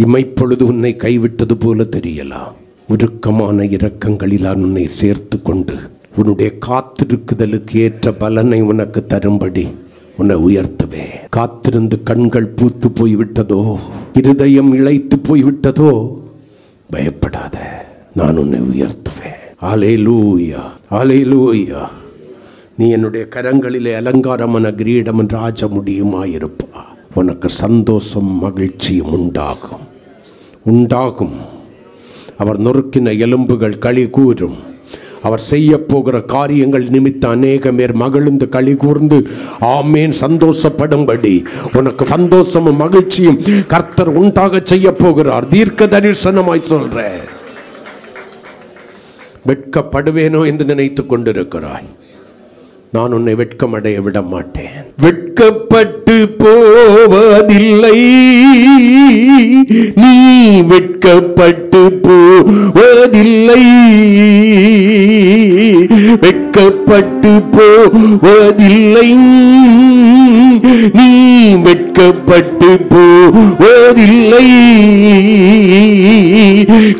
Speaker 1: இமைப்பொழுது உன்னை கைவிட்டது போல தெரியலாம். உருக்கமான இரக்கங்களில் நான் உன்னை சேர்த்து கொண்டு உன்னுடைய காத்திருக்குதலுக்கு ஏற்ற பலனை உனக்கு தரும்படி உன்னை உயர்த்துவேன். காத்திருந்து கண்கள் பூத்து போய்விட்டதோ, இருதயம் இளைத்து போய்விட்டதோ, பயப்படாத, நான் உன்னை உயர்த்துவேன். அல்லேலூயா, அல்லேலூயா. நீ என்னுடைய கரங்களிலே அலங்காரமான கிரீடம் ராஜ முடியுமாயிருப்பா. உனக்கு சந்தோஷம் மகிழ்ச்சியும் உண்டாகும், உண்டாகும். அவர் நொறுக்கின எலும்புகள் களி கூறும். அவர் செய்ய போகிற காரியங்கள் நிமித்த அநேக பேர் மகிழ்ந்து களி கூர்ந்து ஆமேன் சந்தோஷப்படும்படி உனக்கு சந்தோஷமும் மகிழ்ச்சியும் கர்த்தர் உண்டாக செய்ய போகிறார். தீர்க்க தரிசனமாய் சொல்றேன். வெட்கப்படுவேனோ என்று நினைத்துக் கொண்டிருக்கிறாய். நான் உன்னை வெட்கமடைய விட மாட்டேன். வெட்கப்பட்டு போவதில்லை, நீ வெட்கப்பட்டு போவதில்லை, வெட்கப்பட்டு போவதில்லை, நீ வெட்கப்பட்டு போவதில்லை.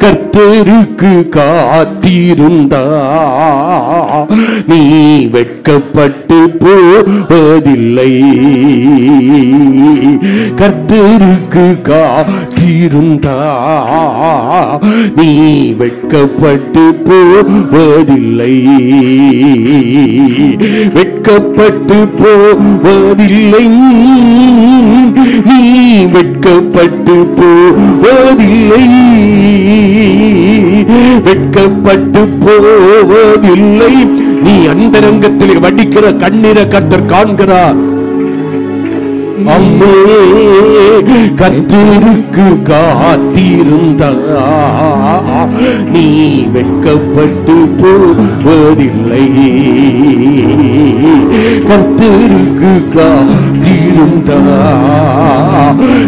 Speaker 1: கர்த்தருக்கு காத்திருந்தா நீ வெட்கப்பட்டு போவதில்லை. கர்த்தருக்கு காத்திருந்தா நீ வெட்கப்பட்டு போவதில்லை. வெட்கப்பட்டு போவதில்லை, நீ வெட்கப்பட்டு போவதில்லை, வெட்கப்பட்டு போவதில்லை. நீ அந்தரங்கத்திலே வடிக்கிற கண்ணீரை கர்த்தர் காண்கிறார். அம்மே கர்த்தருக்கு காத்திருந்தா நீ வெட்கப்பட்டு போவதில்லை. கர்த்தருக்கு காத்திருந்தா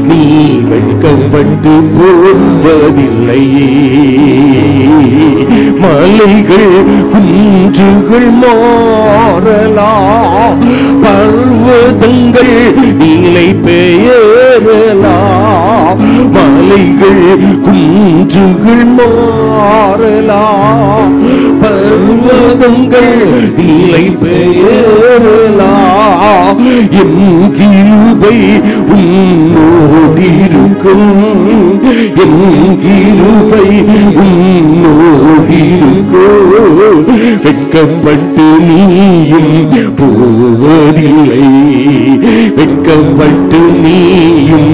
Speaker 1: நீ வெட்கப்பட்டு போவதில்லை. மலைகள் குன்றுகள் மாறலாம், பர்வதங்கள் நீலை பெயரலாம். மலைகள் குன்றுகள் மாறலாம், பர்வதங்கள் நீலை பெயரலாம். என் கிருபை உன்னோடிருக்கும், என் கிருபை உன்னோடிருக்கும். வெட்கப்பட்டு நீயும் போவதில்லை, வெட்கப்பட்டு நீயும்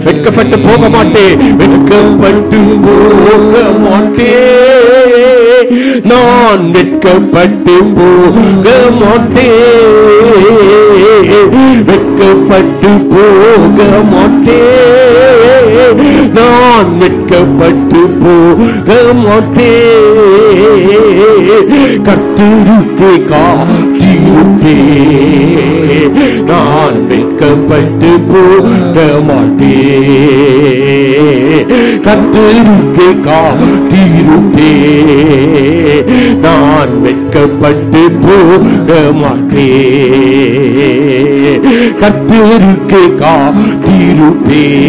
Speaker 1: வெட்கப்பட்டு போக மாட்டேன், வெட்கப்பட்டு போக மாட்டேன். நான் வெட்கப்பட்டு போக மாட்டேன், வெட்கப்பட்டு போக மாட்டேன். நான் வெட்கப்பட்டு போக மாட்டேன். கர்த்தருக்கு காத்திருப்பேன், நான் வெட்கப்பட்டு போக மாட்டேன். கர்த்தருக்கு காத்திருப்பேன், நான் வெட்கப்பட்டு போக மாட்டேன். கர்த்தருக்கு காத்திருப்பேன்,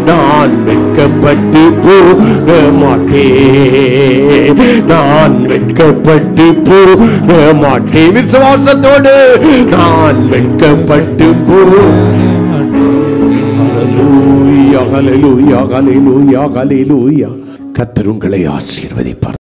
Speaker 1: நான் வெட்கப்பட்டு போக மாட்டேன். நான் வெட்கப்பட்டு போக மாட்டேன். விசுவாசத்தோடு நான் வெட்கப்பட்டு போக மாட்டேன். ஹல்லேலூயா, ஹல்லேலூயா, ஹல்லேலூயா. கர்த்தர் உங்களை ஆசீர்வதிப்பார்.